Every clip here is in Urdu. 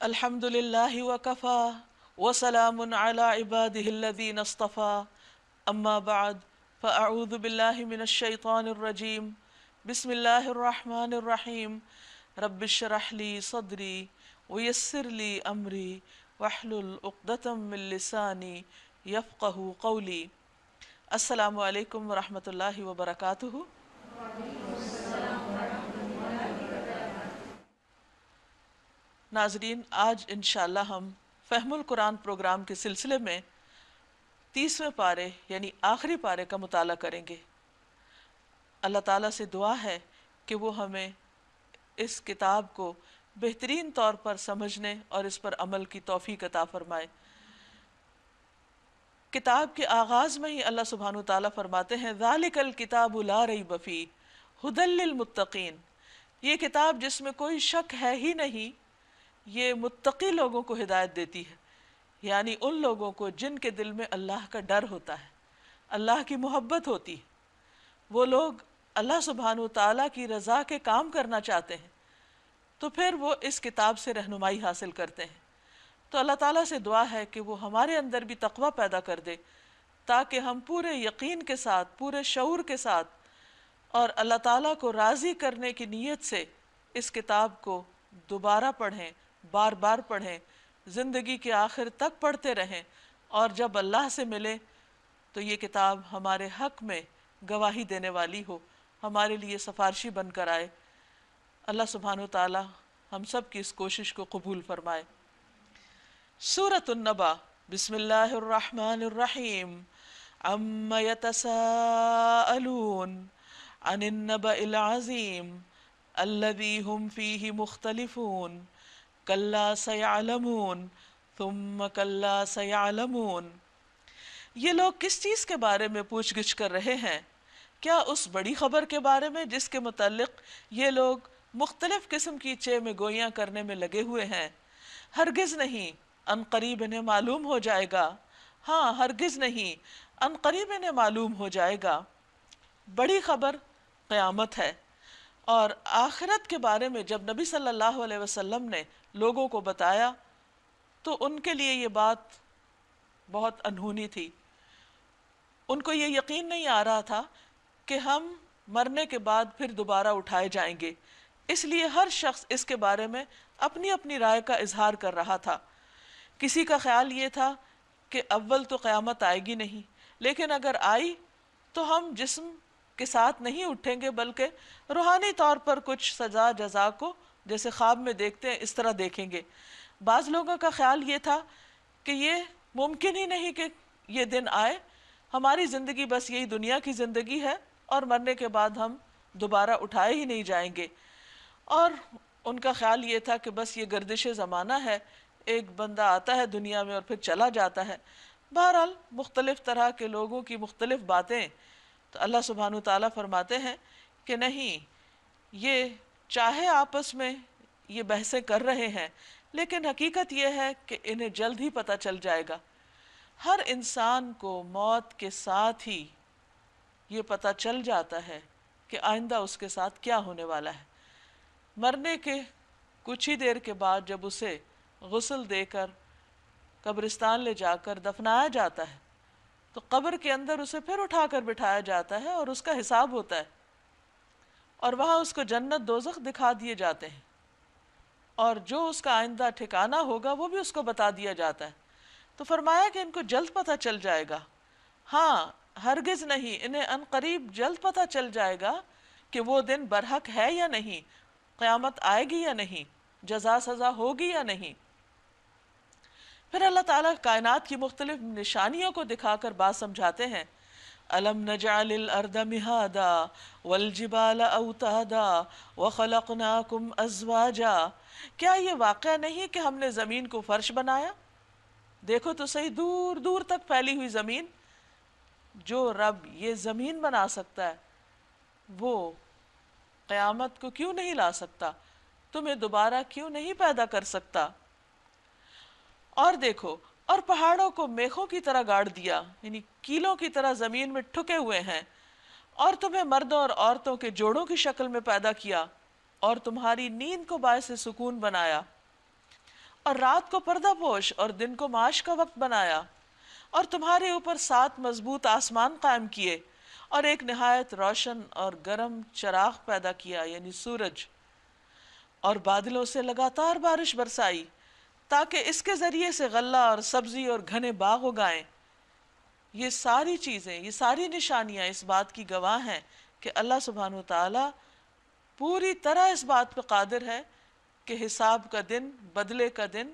الحمد لله وكفى وسلام على عباده الذين اصطفى أما بعد فأعوذ بالله من الشيطان الرجيم بسم الله الرحمن الرحيم رب اشرح لي صدري ويسر لي أمري واحلل عقدة من لساني يفقه قولي السلام علیکم ورحمۃ اللہ وبرکاتہ۔ ناظرین، آج انشاءاللہ ہم فہم القرآن پروگرام کے سلسلے میں 30ویں پارے یعنی آخری پارے کا مطالعہ کریں گے۔ اللہ تعالیٰ سے دعا ہے کہ وہ ہمیں اس کتاب کو بہترین طور پر سمجھنے اور اس پر عمل کی توفیق عطا فرمائے۔ کتاب کے آغاز میں ہی اللہ سبحانہ وتعالیٰ فرماتے ہیں ذالک الکتاب لا ریب فیہ ھدی للمتقین، یہ کتاب جس میں کوئی شک ہے ہی نہیں، یہ متقی لوگوں کو ہدایت دیتی ہے، یعنی ان لوگوں کو جن کے دل میں اللہ کا ڈر ہوتا ہے، اللہ کی محبت ہوتی ہے، وہ لوگ اللہ سبحانہ وتعالیٰ کی رضا کے کام کرنا چاہتے ہیں، تو پھر وہ اس کتاب سے رہنمائی حاصل کرتے ہیں۔ تو اللہ تعالیٰ سے دعا ہے کہ وہ ہمارے اندر بھی تقوی پیدا کر دے، تاکہ ہم پورے یقین کے ساتھ، پورے شعور کے ساتھ اور اللہ تعالیٰ کو راضی کرنے کی نیت سے اس کتاب کو دوبارہ پڑھیں، بار بار پڑھیں، زندگی کے آخر تک پڑھتے رہیں، اور جب اللہ سے ملے تو یہ کتاب ہمارے حق میں گواہی دینے والی ہو، ہمارے لیے سفارشی بن کر آئے۔ اللہ سبحانہ و تعالی ہم سب کی اس کوشش کو قبول فرمائے۔ سورۃ النبا، بسم اللہ الرحمن الرحیم۔ عم یتساءلون عن النبأ العظیم الذی هم فیہ مختلفون کلا سیعلمون ثم کلا سیعلمون۔ یہ لوگ کس چیز کے بارے میں پوچھ گچھ کر رہے ہیں؟ کیا اس بڑی خبر کے بارے میں جس کے متعلق یہ لوگ مختلف قسم کی چہ میں گویاں کرنے میں لگے ہوئے ہیں؟ ہرگز نہیں، ان قریب انہیں معلوم ہو جائے گا۔ ہاں، ہرگز نہیں، ان قریب انہیں معلوم ہو جائے گا۔ بڑی خبر قیامت ہے، اور آخرت کے بارے میں جب نبی صلی اللہ علیہ وسلم نے لوگوں کو بتایا تو ان کے لیے یہ بات بہت انہونی تھی۔ ان کو یہ یقین نہیں آ رہا تھا کہ ہم مرنے کے بعد پھر دوبارہ اٹھائے جائیں گے، اس لیے ہر شخص اس کے بارے میں اپنی اپنی رائے کا اظہار کر رہا تھا۔ کسی کا خیال یہ تھا کہ اول تو قیامت آئے گی نہیں، لیکن اگر آئی تو ہم جسم کے ساتھ نہیں اٹھیں گے بلکہ روحانی طور پر کچھ سزا جزا کو جیسے خواب میں دیکھتے ہیں اس طرح دیکھیں گے۔ بعض لوگوں کا خیال یہ تھا کہ یہ ممکن ہی نہیں کہ یہ دن آئے، ہماری زندگی بس یہی دنیا کی زندگی ہے اور مرنے کے بعد ہم دوبارہ اٹھائے ہی نہیں جائیں گے، اور ان کا خیال یہ تھا کہ بس یہ گردش زمانہ ہے، ایک بندہ آتا ہے دنیا میں اور پھر چلا جاتا ہے۔ بہرحال مختلف طرح کے لوگوں کی مختلف باتیں۔ تو اللہ سبحانہ تعالیٰ فرماتے ہیں کہ نہیں، یہ چاہے آپس میں یہ بحثیں کر رہے ہیں، لیکن حقیقت یہ ہے کہ انہیں جلد ہی پتہ چل جائے گا۔ ہر انسان کو موت کے ساتھ ہی یہ پتہ چل جاتا ہے کہ آئندہ اس کے ساتھ کیا ہونے والا ہے۔ مرنے کے کچھ ہی دیر کے بعد جب اسے غسل دے کر قبرستان لے جا کر دفنایا جاتا ہے تو قبر کے اندر اسے پھر اٹھا کر بٹھایا جاتا ہے اور اس کا حساب ہوتا ہے، اور وہاں اس کو جنت دوزخ دکھا دیے جاتے ہیں، اور جو اس کا آئندہ ٹھکانہ ہوگا وہ بھی اس کو بتا دیا جاتا ہے۔ تو فرمایا کہ ان کو جلد پتہ چل جائے گا۔ ہاں، ہرگز نہیں، انہیں ان قریب جلد پتہ چل جائے گا کہ وہ دن برحق ہے یا نہیں، قیامت آئے گی یا نہیں، جزا سزا ہوگی یا نہیں۔ پھر اللہ تعالیٰ کائنات کی مختلف نشانیوں کو دکھا کر بات سمجھاتے ہیں۔ أَلَمْ نَجْعَلِ الْأَرْضَ مِهَادًا وَالْجِبَالَ أَوْتَادًا وَخَلَقْنَاكُمْ أَزْوَاجًا۔ کیا یہ واقعہ نہیں کہ ہم نے زمین کو فرش بنایا؟ دیکھو تو صحیح، دور دور تک پھیلی ہوئی زمین۔ جو رب یہ زمین بنا سکتا ہے وہ قیامت کو کیوں نہیں لا سکتا؟ تمہیں دوبارہ کیوں نہیں پیدا کر سکتا؟ اور دیکھو، اور پہاڑوں کو میخوں کی طرح گاڑ دیا، یعنی کیلوں کی طرح زمین میں ٹھکے ہوئے ہیں، اور تمہیں مردوں اور عورتوں کے جوڑوں کی شکل میں پیدا کیا، اور تمہاری نیند کو باعث سکون بنایا، اور رات کو پردہ پوش اور دن کو معاش کا وقت بنایا، اور تمہارے اوپر 7 مضبوط آسمان قائم کیے، اور ایک نہایت روشن اور گرم چراغ پیدا کیا یعنی سورج، اور بادلوں سے لگاتار بارش برسائی تاکہ اس کے ذریعے سے غلہ اور سبزی اور گھنے باغ اگائیں۔ یہ ساری چیزیں، یہ ساری نشانیاں اس بات کی گواہ ہیں کہ اللہ سبحانہ وتعالی پوری طرح اس بات پہ قادر ہے کہ حساب کا دن، بدلے کا دن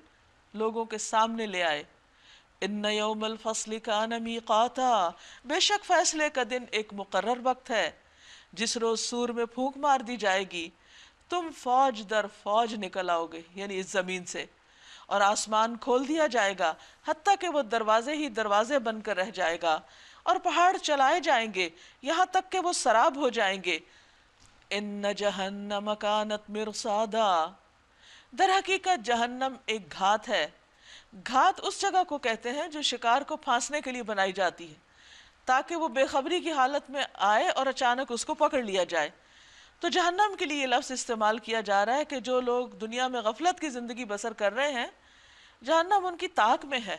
لوگوں کے سامنے لے آئے۔ ان یوم الفصل کان میقاتا، بے شک فیصلے کا دن ایک مقرر وقت ہے، جس روز سور میں پھونک مار دی جائے گی، تم فوج در فوج نکل آؤ گے یعنی اس زمین سے، اور آسمان کھول دیا جائے گا حتیٰ کہ وہ دروازے ہی دروازے بن کر رہ جائے گا، اور پہاڑ چلائے جائیں گے یہاں تک کہ وہ سراب ہو جائیں گے۔ ان جہنم کانت مرصادا، در حقیقت جہنم ایک گھات ہے۔ گھات اس جگہ کو کہتے ہیں جو شکار کو پھانسنے کے لیے بنائی جاتی ہے تاکہ وہ بے خبری کی حالت میں آئے اور اچانک اس کو پکڑ لیا جائے۔ تو جہنم کے لیے یہ لفظ استعمال کیا جا رہا ہے کہ جو لوگ دنیا میں غفلت کی زندگی بسر کر رہے ہیں، جہنم ان کی طاق میں ہے،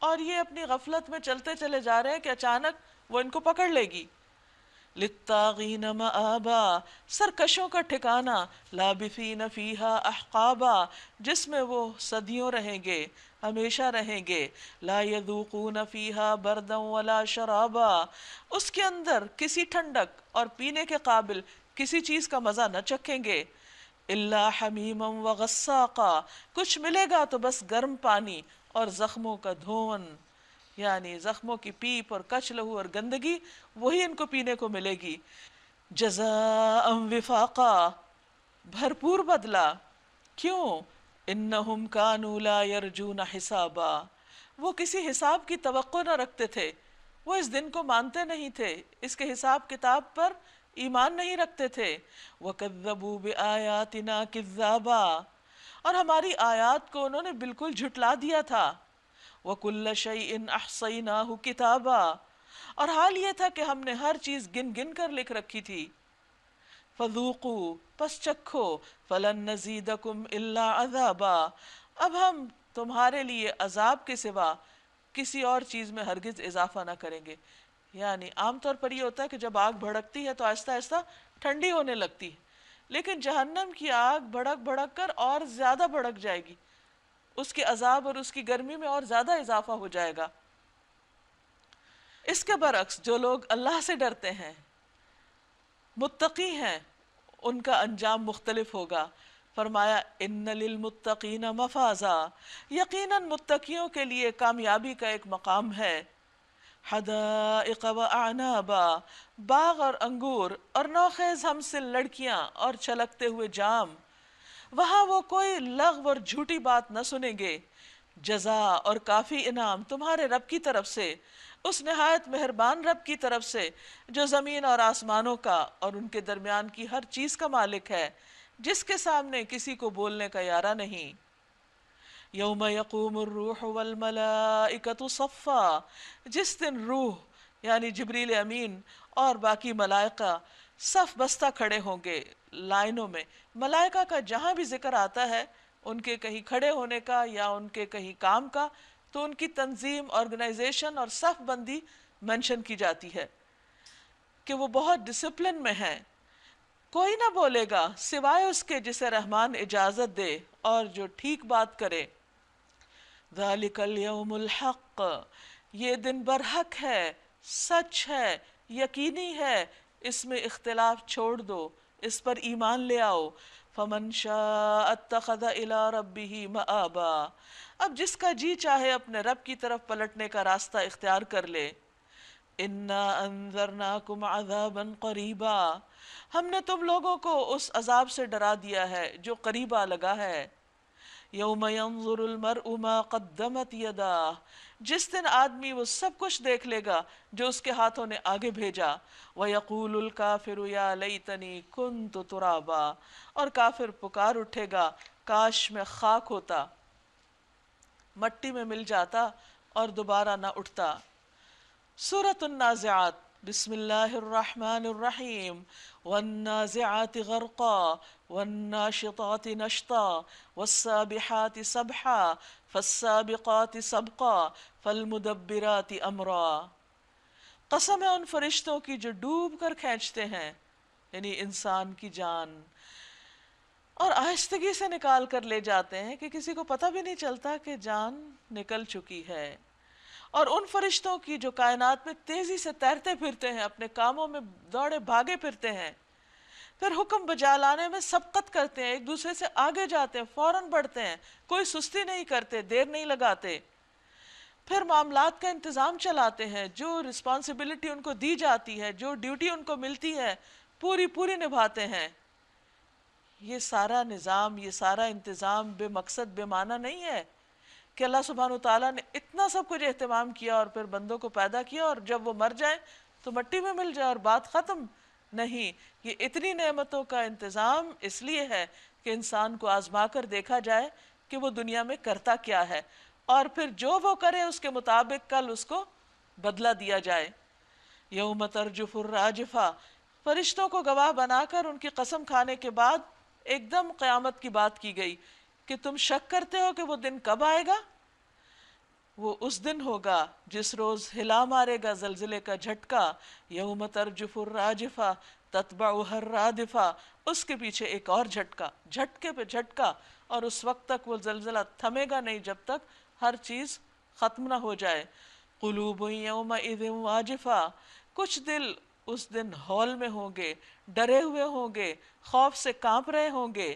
اور یہ اپنی غفلت میں چلتے چلے جا رہے ہیں کہ اچانک وہ ان کو پکڑ لے گی۔ للطاغین مآبا، سرکشوں کا ٹھکانہ، لابثین فیہا احقابا، جس میں وہ صدیوں رہیں گے، ہمیشہ رہیں گے۔ لا یذوقون فیہا بردا ولا شرابا، اس کے اندر کسی ٹھنڈک اور پینے کے قابل کسی چیز کا مزہ نہ چکھیں گے۔ الا حمیما وغساقا، کچھ ملے گا تو بس گرم پانی اور زخموں کا دھون، یعنی زخموں کی پیپ اور کچ لہو اور گندگی وہی ان کو پینے کو ملے گی۔ جزاء وفاقا، بھرپور بدلہ۔ کیوں؟ انہم کانوا لا یرجون حسابا، وہ کسی حساب کی توقع نہ رکھتے تھے، وہ اس دن کو مانتے نہیں تھے، اس کے حساب کتاب پر ایمان نہیں رکھتے تھے۔ وَكَذَّبُوا بِآيَاتِنَا كِذَّابًا، اور ہماری آیات کو انہوں نے بالکل جھٹلا دیا تھا۔ وَكُلَّ شَيْءٍ أَحْصَيْنَاهُ كِتَابًا، اور حال یہ تھا کہ ہم نے ہر چیز گن گن کر لکھ رکھی تھی۔ فَذُوقُوا، پس چکھو، فَلَن نَّزِيدَكُمْ إِلَّا عَذَابًا، اب ہم تمہارے لیے عذاب کے سوا کسی اور چیز میں ہرگز اضافہ نہ کریں گے۔ یعنی عام طور پر یہ ہوتا ہے کہ جب آگ بھڑکتی ہے تو آہستہ آہستہ ٹھنڈی ہونے لگتی ہے، لیکن جہنم کی آگ بھڑک بھڑک کر اور زیادہ بھڑک جائے گی، اس کے عذاب اور اس کی گرمی میں اور زیادہ اضافہ ہو جائے گا۔ اس کے برعکس جو لوگ اللہ سے ڈرتے ہیں، متقی ہیں، ان کا انجام مختلف ہوگا۔ فرمایا ان للمتقین مفازا، یقیناً متقیوں کے لیے کامیابی کا ایک مقام ہے۔ حدائق واعنابا، باغ اور انگور اور نوخیز ہمسل لڑکیاں اور چھلکتے ہوئے جام، وہاں وہ کوئی لغو اور جھوٹی بات نہ سنیں گے۔ جزا اور کافی انعام تمہارے رب کی طرف سے، اس نہایت مہربان رب کی طرف سے جو زمین اور آسمانوں کا اور ان کے درمیان کی ہر چیز کا مالک ہے، جس کے سامنے کسی کو بولنے کا یارہ نہیں۔ یوم یقوم الروح والملائکۃ صفا، جس دن روح یعنی جبریل امین اور باقی ملائکہ صف بستہ کھڑے ہوں گے لائنوں میں۔ ملائکہ کا جہاں بھی ذکر آتا ہے ان کے کہیں کھڑے ہونے کا یا ان کے کہیں کام کا، تو ان کی تنظیم، آرگنائزیشن اور صف بندی مینشن کی جاتی ہے کہ وہ بہت ڈسپلن میں ہیں۔ کوئی نہ بولے گا سوائے اس کے جسے رحمان اجازت دے اور جو ٹھیک بات کرے۔ ذالک الیوم الحق، یہ دن برحق ہے، سچ ہے، یقینی ہے، اس میں اختلاف چھوڑ دو، اس پر ایمان لے آؤ۔ فمن شاء اتخذ الی ربہ مآبا، اب جس کا جی چاہے اپنے رب کی طرف پلٹنے کا راستہ اختیار کر لے۔ انا انذرناکم عذابا قریبا، ہم نے تم لوگوں کو اس عذاب سے ڈرا دیا ہے جو قریب آ لگا ہے۔ یوم ینظر المرء ما قدمت یداہ، جس دن آدمی وہ سب کچھ دیکھ لے گا جو اس کے ہاتھوں نے آگے بھیجا۔ وَيَقُولُ الْكَافِرُ يَا لَيْتَنِي كُنْتُ تُرَابًا، اور کافر پکار اٹھے گا کاش میں خاک ہوتا، مٹی میں مل جاتا اور دوبارہ نہ اٹھتا۔ سورۃ النازعات بسم اللہ الرحمن الرحیم والنازعات غرقا والناشطات نشطا والسابحات سبحا فالسابقات سبقا فالمدبرات امرا۔ قسم ہے ان فرشتوں کی جو ڈوب کر کھینچتے ہیں، یعنی انسان کی جان، اور آہستگی سے نکال کر لے جاتے ہیں کہ کسی کو پتہ بھی نہیں چلتا کہ جان نکل چکی ہے، اور ان فرشتوں کی جو کائنات میں تیزی سے تیرتے پھرتے ہیں، اپنے کاموں میں دوڑے بھاگے پھرتے ہیں، پھر حکم بجا لانے میں سبقت کرتے ہیں، ایک دوسرے سے آگے جاتے ہیں، فوراً بڑھتے ہیں، کوئی سستی نہیں کرتے، دیر نہیں لگاتے، پھر معاملات کا انتظام چلاتے ہیں، جو رسپانسبلٹی ان کو دی جاتی ہے، جو ڈیوٹی ان کو ملتی ہے، پوری پوری نبھاتے ہیں۔ یہ سارا نظام، یہ سارا انتظام بے مقصد بے معنی نہیں ہے کہ اللہ سبحانہ وتعالیٰ نے اتنا سب کچھ اہتمام کیا اور پھر بندوں کو پیدا کیا اور جب وہ مر جائیں تو مٹی میں مل جائے اور بات ختم۔ نہیں، یہ اتنی نعمتوں کا انتظام اس لیے ہے کہ انسان کو آزما کر دیکھا جائے کہ وہ دنیا میں کرتا کیا ہے، اور پھر جو وہ کرے اس کے مطابق کل اس کو بدلہ دیا جائے۔ یوم ترجف الراجفہ، فرشتوں کو گواہ بنا کر ان کی قسم کھانے کے بعد ایک دم قیامت کی بات کی گئی کہ تم شک کرتے ہو کہ وہ دن کب آئے گا؟ وہ اس دن ہوگا جس روز ہلا مارے گا زلزلے کا جھٹکا۔ یوم ترجف الراجفہ تتبعها الرادفہ، اس کے پیچھے ایک اور جھٹکا، جھٹکے پہ جھٹکا، اور اس وقت تک وہ زلزلہ تھمے گا نہیں جب تک ہر چیز ختم نہ ہو جائے۔ قلوب یومئذ واجفہ، کچھ دل اس دن ہول میں ہوں گے، ڈرے ہوئے ہوں گے، خوف سے کانپ رہے ہوں گے۔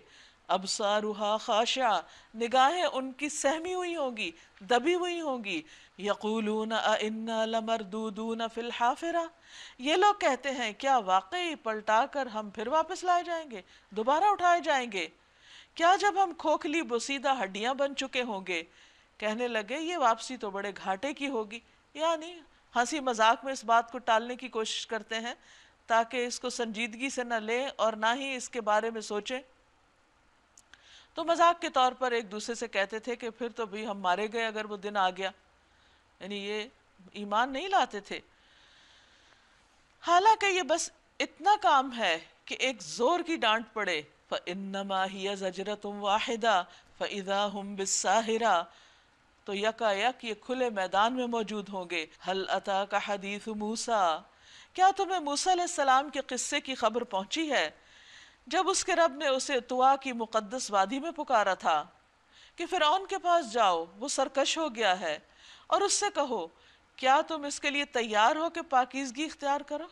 ابصارها خاشعہ، نگاہیں ان کی سہمی ہوئی ہوں گی، دبی ہوئی ہوں گی۔ یقولون ائنا لمردودون فی الحافرہ، یہ لوگ کہتے ہیں کیا واقعی پلٹا کر ہم پھر واپس لائے جائیں گے، دوبارہ اٹھائے جائیں گے؟ کیا جب ہم کھوکھلی بوسیدہ ہڈیاں بن چکے ہوں گے؟ کہنے لگے یہ واپسی تو بڑے گھاٹے کی ہوگی، یعنی ہنسی مذاق میں اس بات کو ٹالنے کی کوشش کرتے ہیں تاکہ اس کو سنجیدگی سے نہ لیں اور نہ ہی اس کے بارے میں سوچیں۔ تو مذاق کے طور پر ایک دوسرے سے کہتے تھے کہ پھر تو بھی ہم مارے گئے اگر وہ دن آ گیا، یعنی یہ ایمان نہیں لاتے تھے۔ حالانکہ یہ بس اتنا کام ہے کہ ایک زور کی ڈانٹ پڑے، فَإِنَّمَا هِيَ زَجْرَةٌ وَاحِدَةٌ فَإِذَا هُمْ بِالسَّاهِرَةِ، تو یکا یک یہ کھلے میدان میں موجود ہوں گے۔ هَلْ أَتَاكَ حَدِيثُ مُوسَىٰ، کیا تمہیں موسیٰ علیہ السلام کے قصے کی خبر پہنچی ہے جب اس کے رب نے اسے طوا کی مقدس وادی میں پکارا تھا کہ فرعون کے پاس جاؤ، وہ سرکش ہو گیا ہے، اور اس سے کہو کیا تم اس کے لیے تیار ہو کہ پاکیزگی اختیار کرو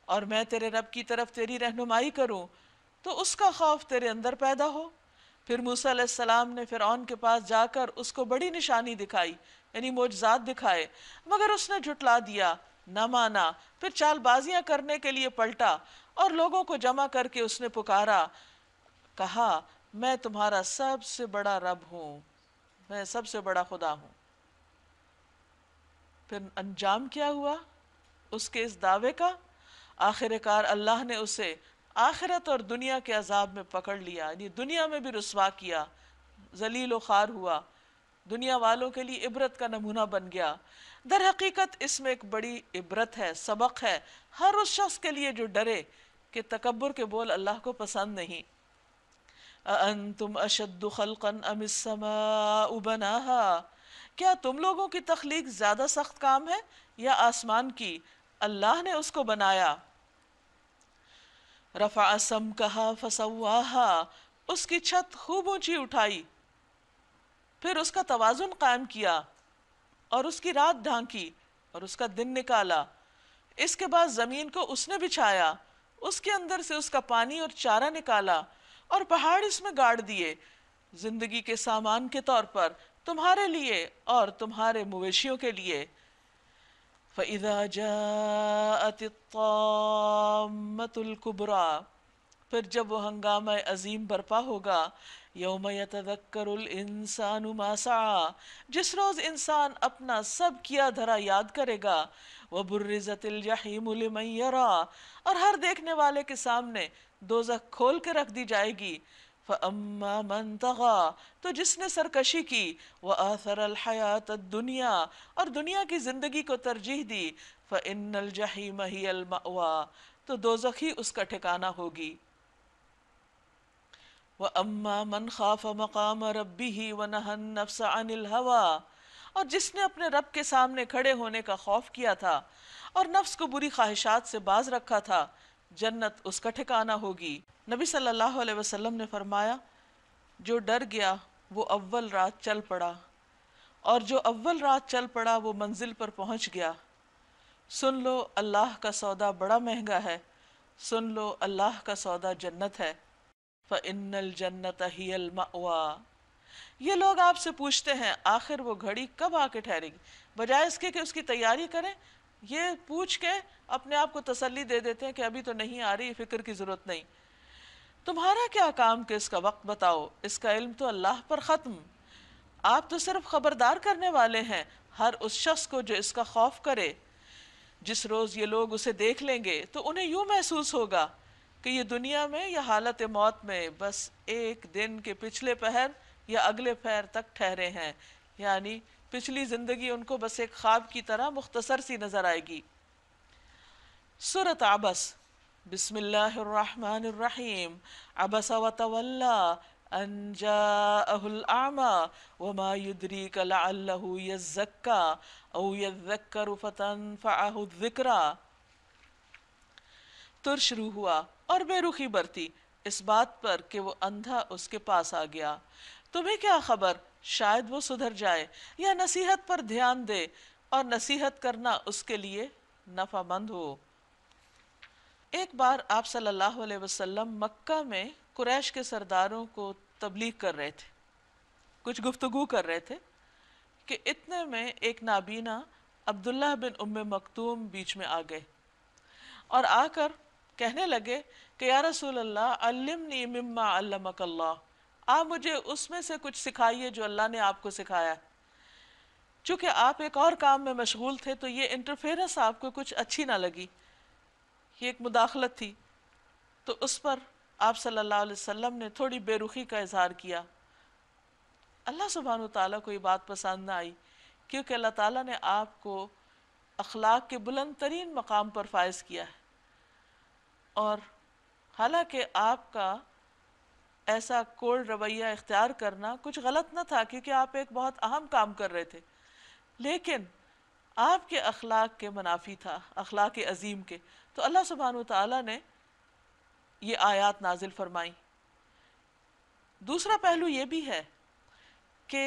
اور میں تیرے رب کی طرف تیری رہنمائی کروں تو اس کا خوف تیرے اندر پیدا ہو۔ پھر موسیٰ علیہ السلام نے فرعون کے پاس جا کر اس کو بڑی نشانی دکھائی، یعنی معجزات دکھائے، مگر اس نے جھٹلا دیا، نہ مانا۔ پھر چال بازیاں کرنے کے لیے پلٹا اور لوگوں کو جمع کر کے اس نے پکارا، کہا میں تمہارا سب سے بڑا رب ہوں، میں سب سے بڑا خدا ہوں۔ پھر انجام کیا ہوا اس کے اس دعوے کا؟ آخر کار اللہ نے اسے آخرت اور دنیا کے عذاب میں پکڑ لیا، یعنی دنیا میں بھی رسوا کیا، ذلیل و خوار ہوا، دنیا والوں کے لیے عبرت کا نمونہ بن گیا۔ در حقیقت اس میں ایک بڑی عبرت ہے، سبق ہے ہر اس شخص کے لیے جو ڈرے کہ تکبر کے بول اللہ کو پسند نہیں۔ اَأَنتُمْ أَشَدُّ خَلْقًا أَمِ السَّمَاءُ بَنَاهَا، کیا تم لوگوں کی تخلیق زیادہ سخت کام ہے یا آسمان کی؟ اللہ نے اس کو بنایا۔ رفع سمكها فسواها، اس کی چھت خوب اونچی اٹھائی، پھر اس کا توازن قائم کیا اور اس کی رات ڈھانکی اور اس کا دن نکالا۔ اس کے بعد زمین کو اس نے بچھایا، اس کے اندر سے اس کا پانی اور چارہ نکالا، اور پہاڑ اس میں گاڑ دیے زندگی کے سامان کے طور پر، تمہارے لیے اور تمہارے مویشیوں کے لیے۔ فَإِذَا جَاءَتِ الطَّامَّةُ الْكُبْرَىٰ، پھر جب وہ ہنگامہ عظیم برپا ہوگا، یوم یتذکر الانسان ما سعی، جس روز انسان اپنا سب کیا دھرا یاد کرے گا، وبرزت الجحیم لمن یری، اور ہر دیکھنے والے کے سامنے دوزخ کھول کے رکھ دی جائے گی۔ فَأَمَّا مَن طَغَىٰ، تو جس نے سرکشی کی، وَآثَرَ الْحَيَاةَ الدُّنْيَا، اور دنیا کی زندگی کو ترجیح دی، فإن الجحیم ہی المأویٰ، تو دوزخ ہی اس کا ٹھکانہ ہوگی۔ وَأَمَّا مَنْ خَافَ مَقَامَ رَبِّهِ وَنَهَى النَّفْسَ عَنِ الْهَوَىٰ، اور جس نے اپنے رب کے سامنے کھڑے ہونے کا خوف کیا تھا اور نفس کو بری خواہشات سے باز رکھا تھا، جنت اس کا ٹھکانہ ہوگی۔ نبی صلی اللہ علیہ وسلم نے فرمایا، جو ڈر گیا وہ اول رات چل پڑا، اور جو اول رات چل پڑا وہ منزل پر پہنچ گیا۔ سن لو اللہ کا سودا بڑا مہنگا ہے، سن لو اللہ کا سودا جنت ہے۔ فَإِنَّ الْجَنَّةَ هِيَ الْمَأْوَىٰ، یہ لوگ آپ سے پوچھتے ہیں آخر وہ گھڑی کب آ کے ٹھہرے گی، بجائے اس کے کہ اس کی تیاری کریں، یہ پوچھ کے اپنے آپ کو تسلی دے دیتے ہیں کہ ابھی تو نہیں آ رہی، فکر کی ضرورت نہیں۔ تمہارا کیا کام کہ اس کا وقت بتاؤ، اس کا علم تو اللہ پر ختم، آپ تو صرف خبردار کرنے والے ہیں ہر اس شخص کو جو اس کا خوف کرے۔ جس روز یہ لوگ اسے دیکھ لیں گے تو انہیں یوں محسوس ہوگا کہ یہ دنیا میں یا حالت موت میں بس ایک دن کے پچھلے پہر یا اگلے پہر تک ٹھہرے ہیں، یعنی پچھلی زندگی ان کو بس ایک خواب کی طرح مختصر سی نظر آئے گی۔ سورۃ عبس، بسم اللہ الرحمن الرحیم۔ عبس وتولی ان جاءہ الاعمی وما یدریک لعلہ یزکی او یذکر فتنفعہ الذکری۔ ترش روح ہوا اور بے رخی برتی اس بات پر کہ وہ اندھا اس کے پاس آ گیا۔ تمہیں کیا خبر، شاید وہ سدھر جائے یا نصیحت پر دھیان دے، اور نصیحت کرنا اس کے لیے نفع مند ہو۔ ایک بار آپ صلی اللہ علیہ وسلم مکہ میں قریش کے سرداروں کو تبلیغ کر رہے تھے، کچھ گفتگو کر رہے تھے کہ اتنے میں ایک نابینا عبداللہ بن ام مکتوم بیچ میں آ گئے اور آ کر کہنے لگے کہ یا رسول اللہ علمنی مما علمک اللہ، آپ مجھے اس میں سے کچھ سکھائیے جو اللہ نے آپ کو سکھایا۔ چونکہ آپ ایک اور کام میں مشغول تھے تو یہ انٹرفیرنس آپ کو کچھ اچھی نہ لگی، یہ ایک مداخلت تھی، تو اس پر آپ صلی اللہ علیہ وسلم نے تھوڑی بے رخی کا اظہار کیا۔ اللہ سبحانہ تعالیٰ کو یہ بات پسند نہ آئی، کیونکہ اللہ تعالیٰ نے آپ کو اخلاق کے بلند ترین مقام پر فائز کیا ہے، اور حالانکہ آپ کا ایسا کولڈ رویہ اختیار کرنا کچھ غلط نہ تھا، کیونکہ آپ ایک بہت اہم کام کر رہے تھے، لیکن آپ کے اخلاق کے منافی تھا، اخلاق عظیم کے، تو اللہ سبحانہ وتعالیٰ نے یہ آیات نازل فرمائی۔ دوسرا پہلو یہ بھی ہے کہ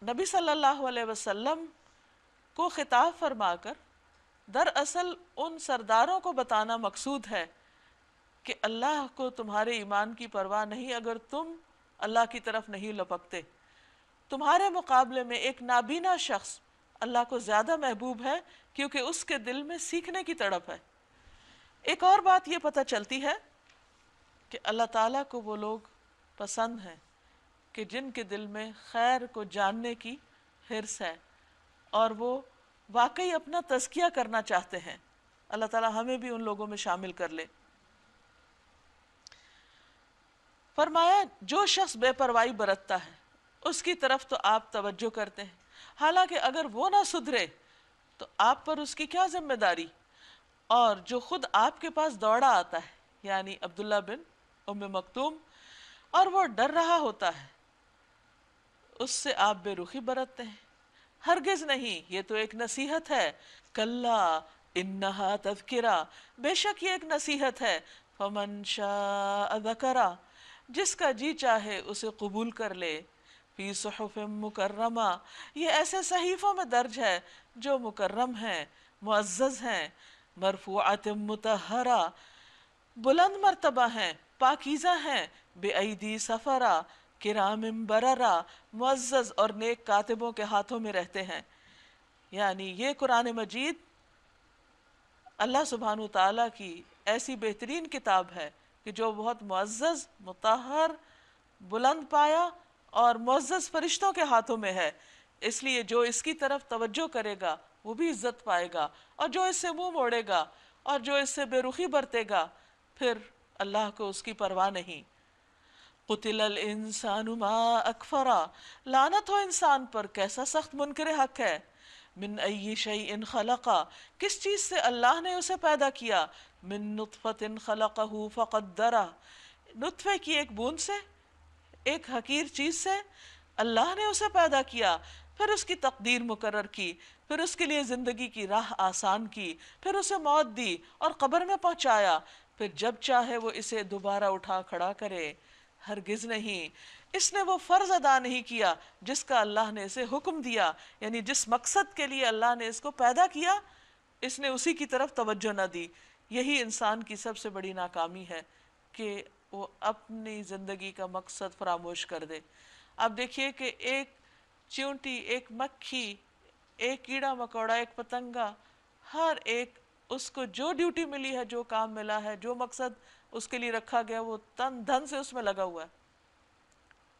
نبی صلی اللہ علیہ وسلم کو خطاب فرما کر دراصل ان سرداروں کو بتانا مقصود ہے کہ اللہ کو تمہارے ایمان کی پرواہ نہیں اگر تم اللہ کی طرف نہیں لپکتے۔ تمہارے مقابلے میں ایک نابینا شخص اللہ کو زیادہ محبوب ہے، کیونکہ اس کے دل میں سیکھنے کی تڑپ ہے۔ ایک اور بات یہ پتہ چلتی ہے کہ اللہ تعالیٰ کو وہ لوگ پسند ہیں کہ جن کے دل میں خیر کو جاننے کی حرص ہے اور وہ واقعی اپنا تزکیہ کرنا چاہتے ہیں۔ اللہ تعالیٰ ہمیں بھی ان لوگوں میں شامل کر لے۔ فرمایا جو شخص بے پرواہی برتتا ہے اس کی طرف تو آپ توجہ کرتے ہیں، حالانکہ اگر وہ نہ سدھرے تو آپ پر اس کی کیا ذمہ داری، اور جو خود آپ کے پاس دوڑا آتا ہے یعنی عبداللہ بن ام مکتوم، اور وہ ڈر رہا ہوتا ہے، اس سے آپ بے رخی برتتے ہیں۔ ہرگز نہیں، یہ تو ایک نصیحت ہے۔ کلا انہا تذکرہ، بے شک یہ ایک نصیحت ہے۔ فمن شاء ذکرہ، جس کا جی چاہے اسے قبول کر لے۔ فی صحف مکرمہ، یہ ایسے صحیفوں میں درج ہے جو مکرم ہیں، معزز ہیں، مرفوعات مطہرہ، بلند مرتبہ ہیں، پاکیزہ ہیں، بے ایدی سفرہ، کرام بررہ، معزز اور نیک کاتبوں کے ہاتھوں میں رہتے ہیں۔ یعنی یہ قرآن مجید اللہ سبحانہ تعالیٰ کی ایسی بہترین کتاب ہے کہ جو بہت معزز، مطہر، بلند پایا اور معزز فرشتوں کے ہاتھوں میں ہے، اس لیے جو اس کی طرف توجہ کرے گا وہ بھی عزت پائے گا، اور جو اس سے منہ موڑے گا اور جو اس سے بے رخی برتے گا پھر اللہ کو اس کی پرواہ نہیں۔ قتل الانسان ما اکفرا، لعنت ہو انسان پر کیسا سخت منکر حق ہے۔ من ای شیء خلقا، کس چیز سے اللہ نے اسے پیدا کیا، من نطفۃ خلقہ فقدرہ، نطفے کی ایک بوند سے، ایک حقیر چیز سے اللہ نے اسے پیدا کیا، پھر اس کی تقدیر مقرر کی، پھر اس کے لیے زندگی کی راہ آسان کی، پھر اسے موت دی اور قبر میں پہنچایا، پھر جب چاہے وہ اسے دوبارہ اٹھا کھڑا کرے۔ ہرگز نہیں، اس نے وہ فرض ادا نہیں کیا جس کا اللہ نے اسے حکم دیا، یعنی جس مقصد کے لیے اللہ نے اس کو پیدا کیا اس نے اسی کی طرف توجہ نہ دی۔ یہی انسان کی سب سے بڑی ناکامی ہے کہ وہ اپنی زندگی کا مقصد فراموش کر دے۔ آپ دیکھیے کہ ایک چیونٹی، ایک مکھی، ایک کیڑا مکوڑا، ایک پتنگا، ہر ایک اس کو جو ڈیوٹی ملی ہے، جو کام ملا ہے، جو مقصد اس کے لیے رکھا گیا، وہ تن دھن سے اس میں لگا ہوا ہے،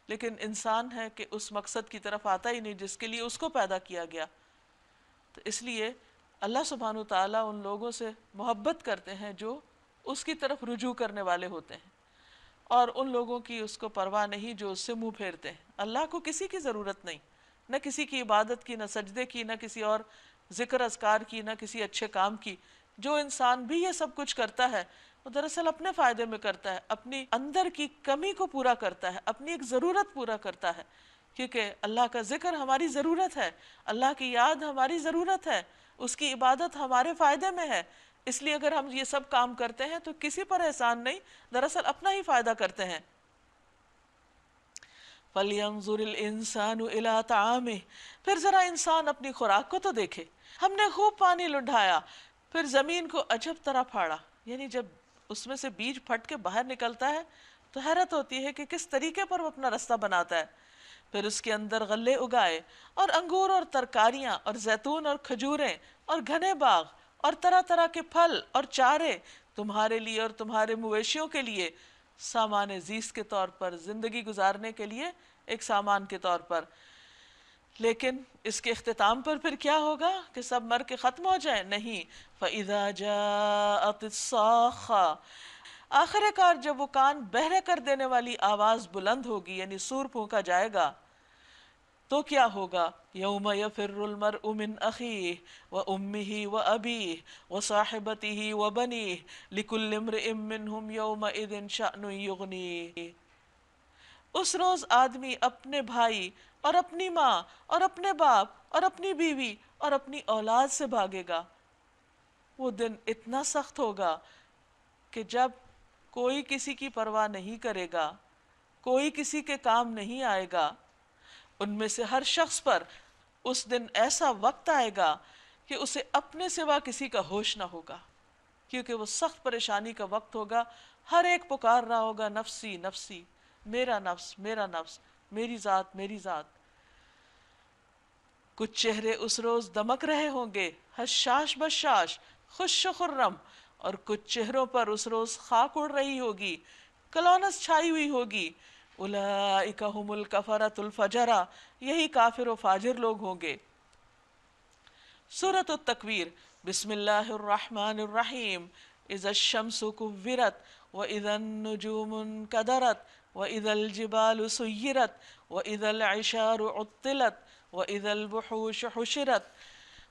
لیکن انسان ہے کہ اس مقصد کی طرف آتا ہی نہیں جس کے لیے اس کو پیدا کیا گیا۔ تو اس لیے اللہ سبحانہ و تعالیٰ ان لوگوں سے محبت کرتے ہیں جو اس کی طرف رجوع کرنے والے ہوتے ہیں، اور ان لوگوں کی اس کو پرواہ نہیں جو اس سے منہ پھیرتے ہیں۔ اللہ کو کسی کی ضرورت نہیں، نہ کسی کی عبادت کی، نہ سجدے کی، نہ کسی اور ذکر اذکار کی، نہ کسی اچھے کام کی۔ جو انسان بھی یہ سب کچھ کرتا ہے وہ دراصل اپنے فائدے میں کرتا ہے، اپنی اندر کی کمی کو پورا کرتا ہے، اپنی ایک ضرورت پورا کرتا ہے، کیونکہ اللہ کا ذکر ہماری ضرورت ہے، اللہ کی یاد ہماری ضرورت ہے، اس کی عبادت ہمارے فائدے میں ہے۔ اس لیے اگر ہم یہ سب کام کرتے ہیں تو کسی پر احسان نہیں، دراصل اپنا ہی فائدہ کرتے ہیں۔ فَلْيَنظُرِ الْإِنسَانُ إِلَىٰ طَعَامِهِ، پھر ذرا انسان اپنی خوراک کو تو دیکھے۔ ہم نے خوب پانی لنڈھایا، پھر زمین کو عجب طرح پھاڑا، یعنی جب اس میں سے بیج پھٹ کے باہر نکلتا ہے تو حیرت ہوتی ہے کہ کس طریقے پر وہ اپنا رستہ بناتا ہے۔ پھر اس کے اندر غلے اگائے اور انگور اور ترکاریاں اور زیتون اور کھجوریں اور گھنے باغ اور طرح طرح کے پھل اور چارے تمہارے لیے اور تمہارے مویشیوں کے لیے، سامان زیست کے طور پر، زندگی گزارنے کے لیے ایک سامان کے طور پر۔ لیکن اس کے اختتام پر پھر کیا ہوگا کہ سب مر کے ختم ہو جائیں؟ نہیں۔ فَإِذَا جَاءَتِ الصَّاخَّةُ، آخر کار جب وہ کان بہرے کر دینے والی آواز بلند ہوگی، یعنی سور پھونکا جائے گا، تو کیا ہوگا؟ یوم یفر المرء من اخیہ وامہ وابیہ وصاحبتہ وبنیہ لکل امرئ منہم یومئذ شأن یغنیہ، اس روز آدمی اپنے بھائی اور اپنی ماں اور اپنے باپ اور اپنی بیوی اور اپنی اولاد سے بھاگے گا۔ وہ دن اتنا سخت ہوگا کہ جب کوئی کسی کی پرواہ نہیں کرے گا، کوئی کسی کے کام نہیں آئے گا، ان میں سے ہر شخص پر اس دن ایسا وقت آئے گا کہ اسے اپنے سوا کسی کا ہوش نہ ہوگا، کیونکہ وہ سخت پریشانی کا وقت ہوگا۔ ہر ایک پکار رہا ہوگا نفسی نفسی، میرا نفس میرا نفس، میری ذات میری ذات۔ کچھ چہرے اس روز دمک رہے ہوں گے حشاش بشاش، خوش و خرم، اور کچھ چہروں پر اس روز خاک اڑ رہی ہوگی، کلونس چھائی ہوئی ہوگی۔ اولئک هم الکفرۃ الفجرہ، یہی کافر و فاجر لوگ ہوں گے۔ سورۃ التکویر، بسم اللہ الرحمن الرحیم۔ اذا الشمس کورت واذا النجوم انکدرت واذا الجبال سیرت واذا العشار عطلت واذا الوحوش حشرت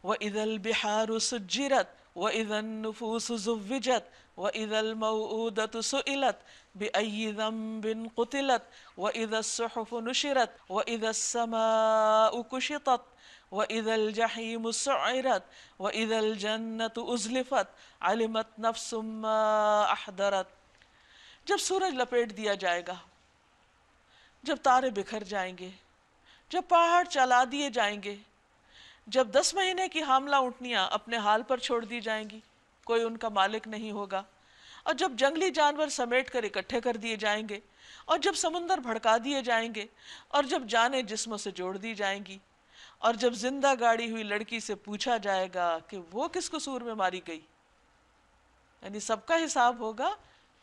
واذا البحار سجرت واذا النفوس زوجت واذا الموءودة سئلت بأي ذنب قتلت واذا الصحف نشرت واذا السماء كشطت واذا الجحيم سعرت واذا الجنة ازلفت علمت نفس ما احضرت۔ جب سورج لپیٹ دیا جائے گا، جب تارے بکھر جائیں گے، جب پہاڑ چلا دیے جائیں گے، جب 10 مہینے کی حاملہ اونٹنیاں اپنے حال پر چھوڑ دی جائیں گی، کوئی ان کا مالک نہیں ہوگا، اور جب جنگلی جانور سمیٹ کر اکٹھے کر دیے جائیں گے، اور جب سمندر بھڑکا دیے جائیں گے، اور جب جانیں جسموں سے جوڑ دی جائیں گی، اور جب زندہ گاڑی ہوئی لڑکی سے پوچھا جائے گا کہ وہ کس قصور میں ماری گئی، یعنی سب کا حساب ہوگا،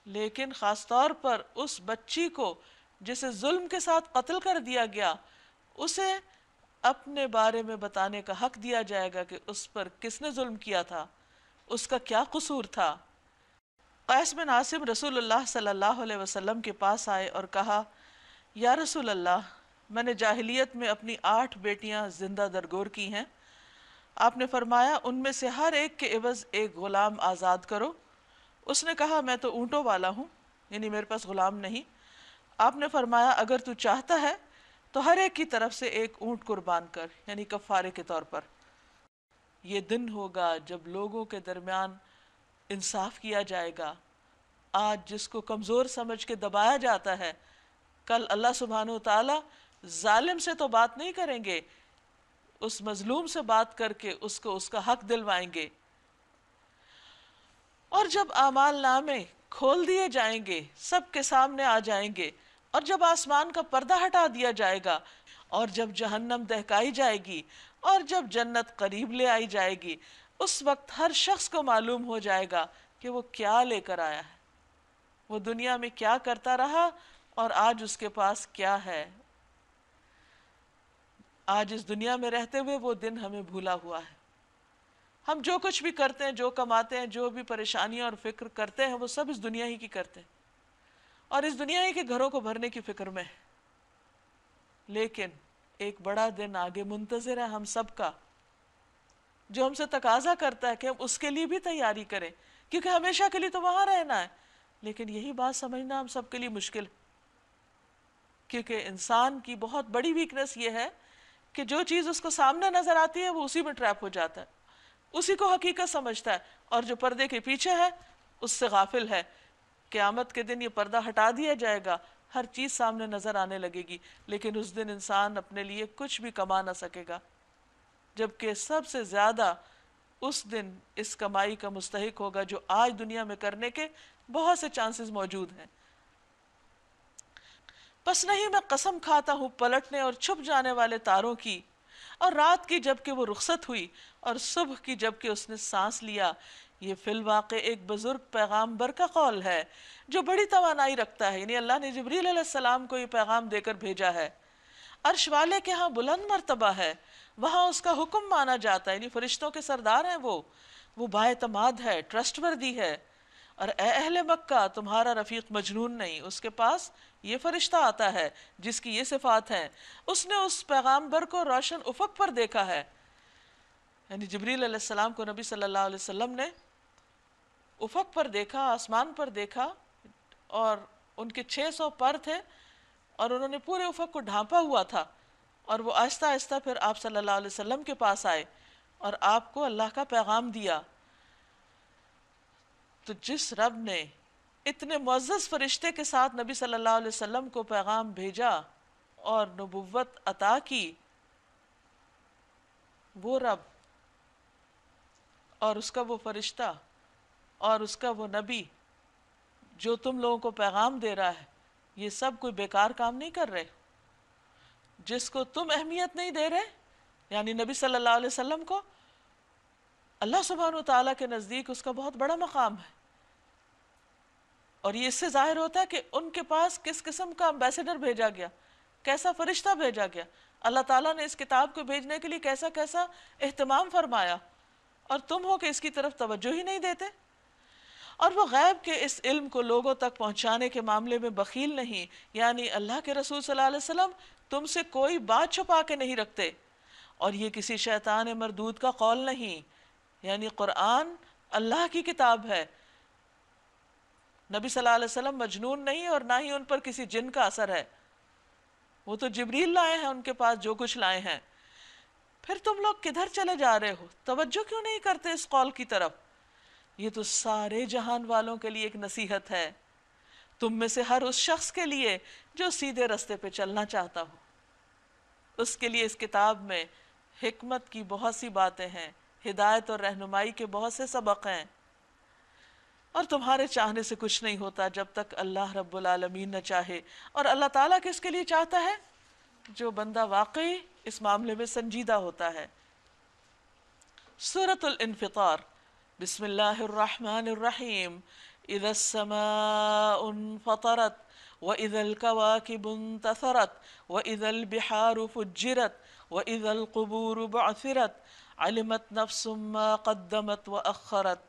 لیکن خاص طور پر اس بچی کو جسے ظلم کے ساتھ قتل کر دیا گیا، اسے اپنے بارے میں بتانے کا حق دیا جائے گا کہ اس پر کس نے ظلم کیا تھا، اس کا کیا قصور تھا۔ قیس بن عاصم رسول اللہ صلی اللہ علیہ وسلم کے پاس آئے اور کہا، یا رسول اللہ، میں نے جاہلیت میں اپنی 8 بیٹیاں زندہ درگور کی ہیں، آپ نے فرمایا ان میں سے ہر ایک کے عوض ایک غلام آزاد کرو۔ اس نے کہا میں تو اونٹوں والا ہوں، یعنی میرے پاس غلام نہیں۔ آپ نے فرمایا اگر تو چاہتا ہے تو ہر ایک کی طرف سے ایک اونٹ قربان کر، یعنی کفارے کے طور پر۔ یہ دن ہوگا جب لوگوں کے درمیان انصاف کیا جائے گا۔ آج جس کو کمزور سمجھ کے دبایا جاتا ہے، کل اللہ سبحانہ و تعالی ظالم سے تو بات نہیں کریں گے، اس مظلوم سے بات کر کے اس کو اس کا حق دلوائیں گے۔ اور جب اعمال نامے کھول دیے جائیں گے، سب کے سامنے آ جائیں گے، اور جب آسمان کا پردہ ہٹا دیا جائے گا، اور جب جہنم دہکائی جائے گی، اور جب جنت قریب لے آئی جائے گی، اس وقت ہر شخص کو معلوم ہو جائے گا کہ وہ کیا لے کر آیا ہے، وہ دنیا میں کیا کرتا رہا اور آج اس کے پاس کیا ہے۔ آج اس دنیا میں رہتے ہوئے وہ دن ہمیں بھولا ہوا ہے۔ ہم جو کچھ بھی کرتے ہیں، جو کماتے ہیں، جو بھی پریشانیاں اور فکر کرتے ہیں، وہ سب اس دنیا ہی کی کرتے ہیں اور اس دنیا ہی کے گھروں کو بھرنے کی فکر میں ہے۔ لیکن ایک بڑا دن آگے منتظر ہے ہم سب کا، جو ہم سے تقاضا کرتا ہے کہ ہم اس کے لیے بھی تیاری کریں، کیونکہ ہمیشہ کے لیے تو وہاں رہنا ہے۔ لیکن یہی بات سمجھنا ہم سب کے لیے مشکل، کیونکہ انسان کی بہت بڑی ویکنس یہ ہے کہ جو چیز اس کو سامنے نظر آتی ہے وہ اسی میں ٹریپ ہو جاتا ہے، اسی کو حقیقت سمجھتا ہے، اور جو پردے کے پیچھے ہے اس سے غافل ہے۔ قیامت کے دن یہ پردہ ہٹا دیا جائے گا، ہر چیز سامنے نظر آنے لگے گی، لیکن اس دن انسان اپنے لیے کچھ بھی کما نہ سکے گا، جبکہ سب سے زیادہ اس دن اس کمائی کا مستحق ہوگا جو آج دنیا میں کرنے کے بہت سے چانسز موجود ہیں۔ پس نہیں میں قسم کھاتا ہوں پلٹنے اور چھپ جانے والے تاروں کی، اور رات کی جب کہ وہ رخصت ہوئی، اور صبح کی جب کہ اس نے سانس لیا۔ یہ فی الواقع ایک بزرگ پیغامبر کا قول ہے جو بڑی توانائی رکھتا ہے، یعنی اللہ نے جبریل علیہ السلام کو یہ پیغام دے کر بھیجا ہے۔ عرش والے کے ہاں بلند مرتبہ ہے، وہاں اس کا حکم مانا جاتا ہے، یعنی فرشتوں کے سردار ہیں وہ بااعتماد ہے، ٹرسٹ وردی ہے۔ اور اے اہل مکہ، تمہارا رفیق مجنون نہیں، اس کے پاس یہ فرشتہ آتا ہے جس کی یہ صفات ہیں۔ اس نے اس پیغامبر کو روشن افق پر دیکھا ہے، یعنی جبریل علیہ السلام کو نبی صلی اللہ علیہ وسلم نے افق پر دیکھا، آسمان پر دیکھا، اور ان کے 600 پر تھے اور انہوں نے پورے افق کو ڈھانپا ہوا تھا، اور وہ آہستہ آہستہ پھر آپ صلی اللہ علیہ وسلم کے پاس آئے اور آپ کو اللہ کا پیغام دیا۔ تو جس رب نے اتنے معزز فرشتے کے ساتھ نبی صلی اللہ علیہ وسلم کو پیغام بھیجا اور نبوت عطا کی، وہ رب اور اس کا وہ فرشتہ اور اس کا وہ نبی جو تم لوگوں کو پیغام دے رہا ہے، یہ سب کوئی بیکار کام نہیں کر رہے۔ جس کو تم اہمیت نہیں دے رہے، یعنی نبی صلی اللہ علیہ وسلم کو، اللہ سبحانہ وتعالیٰ کے نزدیک اس کا بہت بڑا مقام ہے، اور یہ اس سے ظاہر ہوتا ہے کہ ان کے پاس کس قسم کا امبیسڈر بھیجا گیا، کیسا فرشتہ بھیجا گیا، اللہ تعالیٰ نے اس کتاب کو بھیجنے کے لیے کیسا کیسا اہتمام فرمایا، اور تم ہو کہ اس کی طرف توجہ ہی نہیں دیتے۔ اور وہ غیب کے اس علم کو لوگوں تک پہنچانے کے معاملے میں بخیل نہیں، یعنی اللہ کے رسول صلی اللہ علیہ وسلم تم سے کوئی بات چھپا کے نہیں رکھتے، اور یہ کسی شیطان مردود کا قول نہیں، یعنی قرآن اللہ کی کتاب ہے، نبی صلی اللہ علیہ وسلم مجنون نہیں اور نہ ہی ان پر کسی جن کا اثر ہے، وہ تو جبریل لائے ہیں ان کے پاس جو کچھ لائے ہیں۔ پھر تم لوگ کدھر چلے جا رہے ہو؟ توجہ کیوں نہیں کرتے اس قول کی طرف؟ یہ تو سارے جہان والوں کے لیے ایک نصیحت ہے، تم میں سے ہر اس شخص کے لیے جو سیدھے رستے پہ چلنا چاہتا ہو۔ اس کے لیے اس کتاب میں حکمت کی بہت سی باتیں ہیں، ہدایت اور رہنمائی کے بہت سے سبق ہیں، اور تمہارے چاہنے سے کچھ نہیں ہوتا جب تک اللہ رب العالمین نہ چاہے۔ اور اللہ تعالیٰ کس کے لیے چاہتا ہے؟ جو بندہ واقعی اس معاملے میں سنجیدہ ہوتا ہے۔ سورۃ الانفطار، بسم اللہ الرحمن الرحیم۔ اذا السماء انفطرت واذا الكواكب انتثرت واذا البحار فجرت واذا القبور بعثرت علمت نفس ما قدمت واخرت۔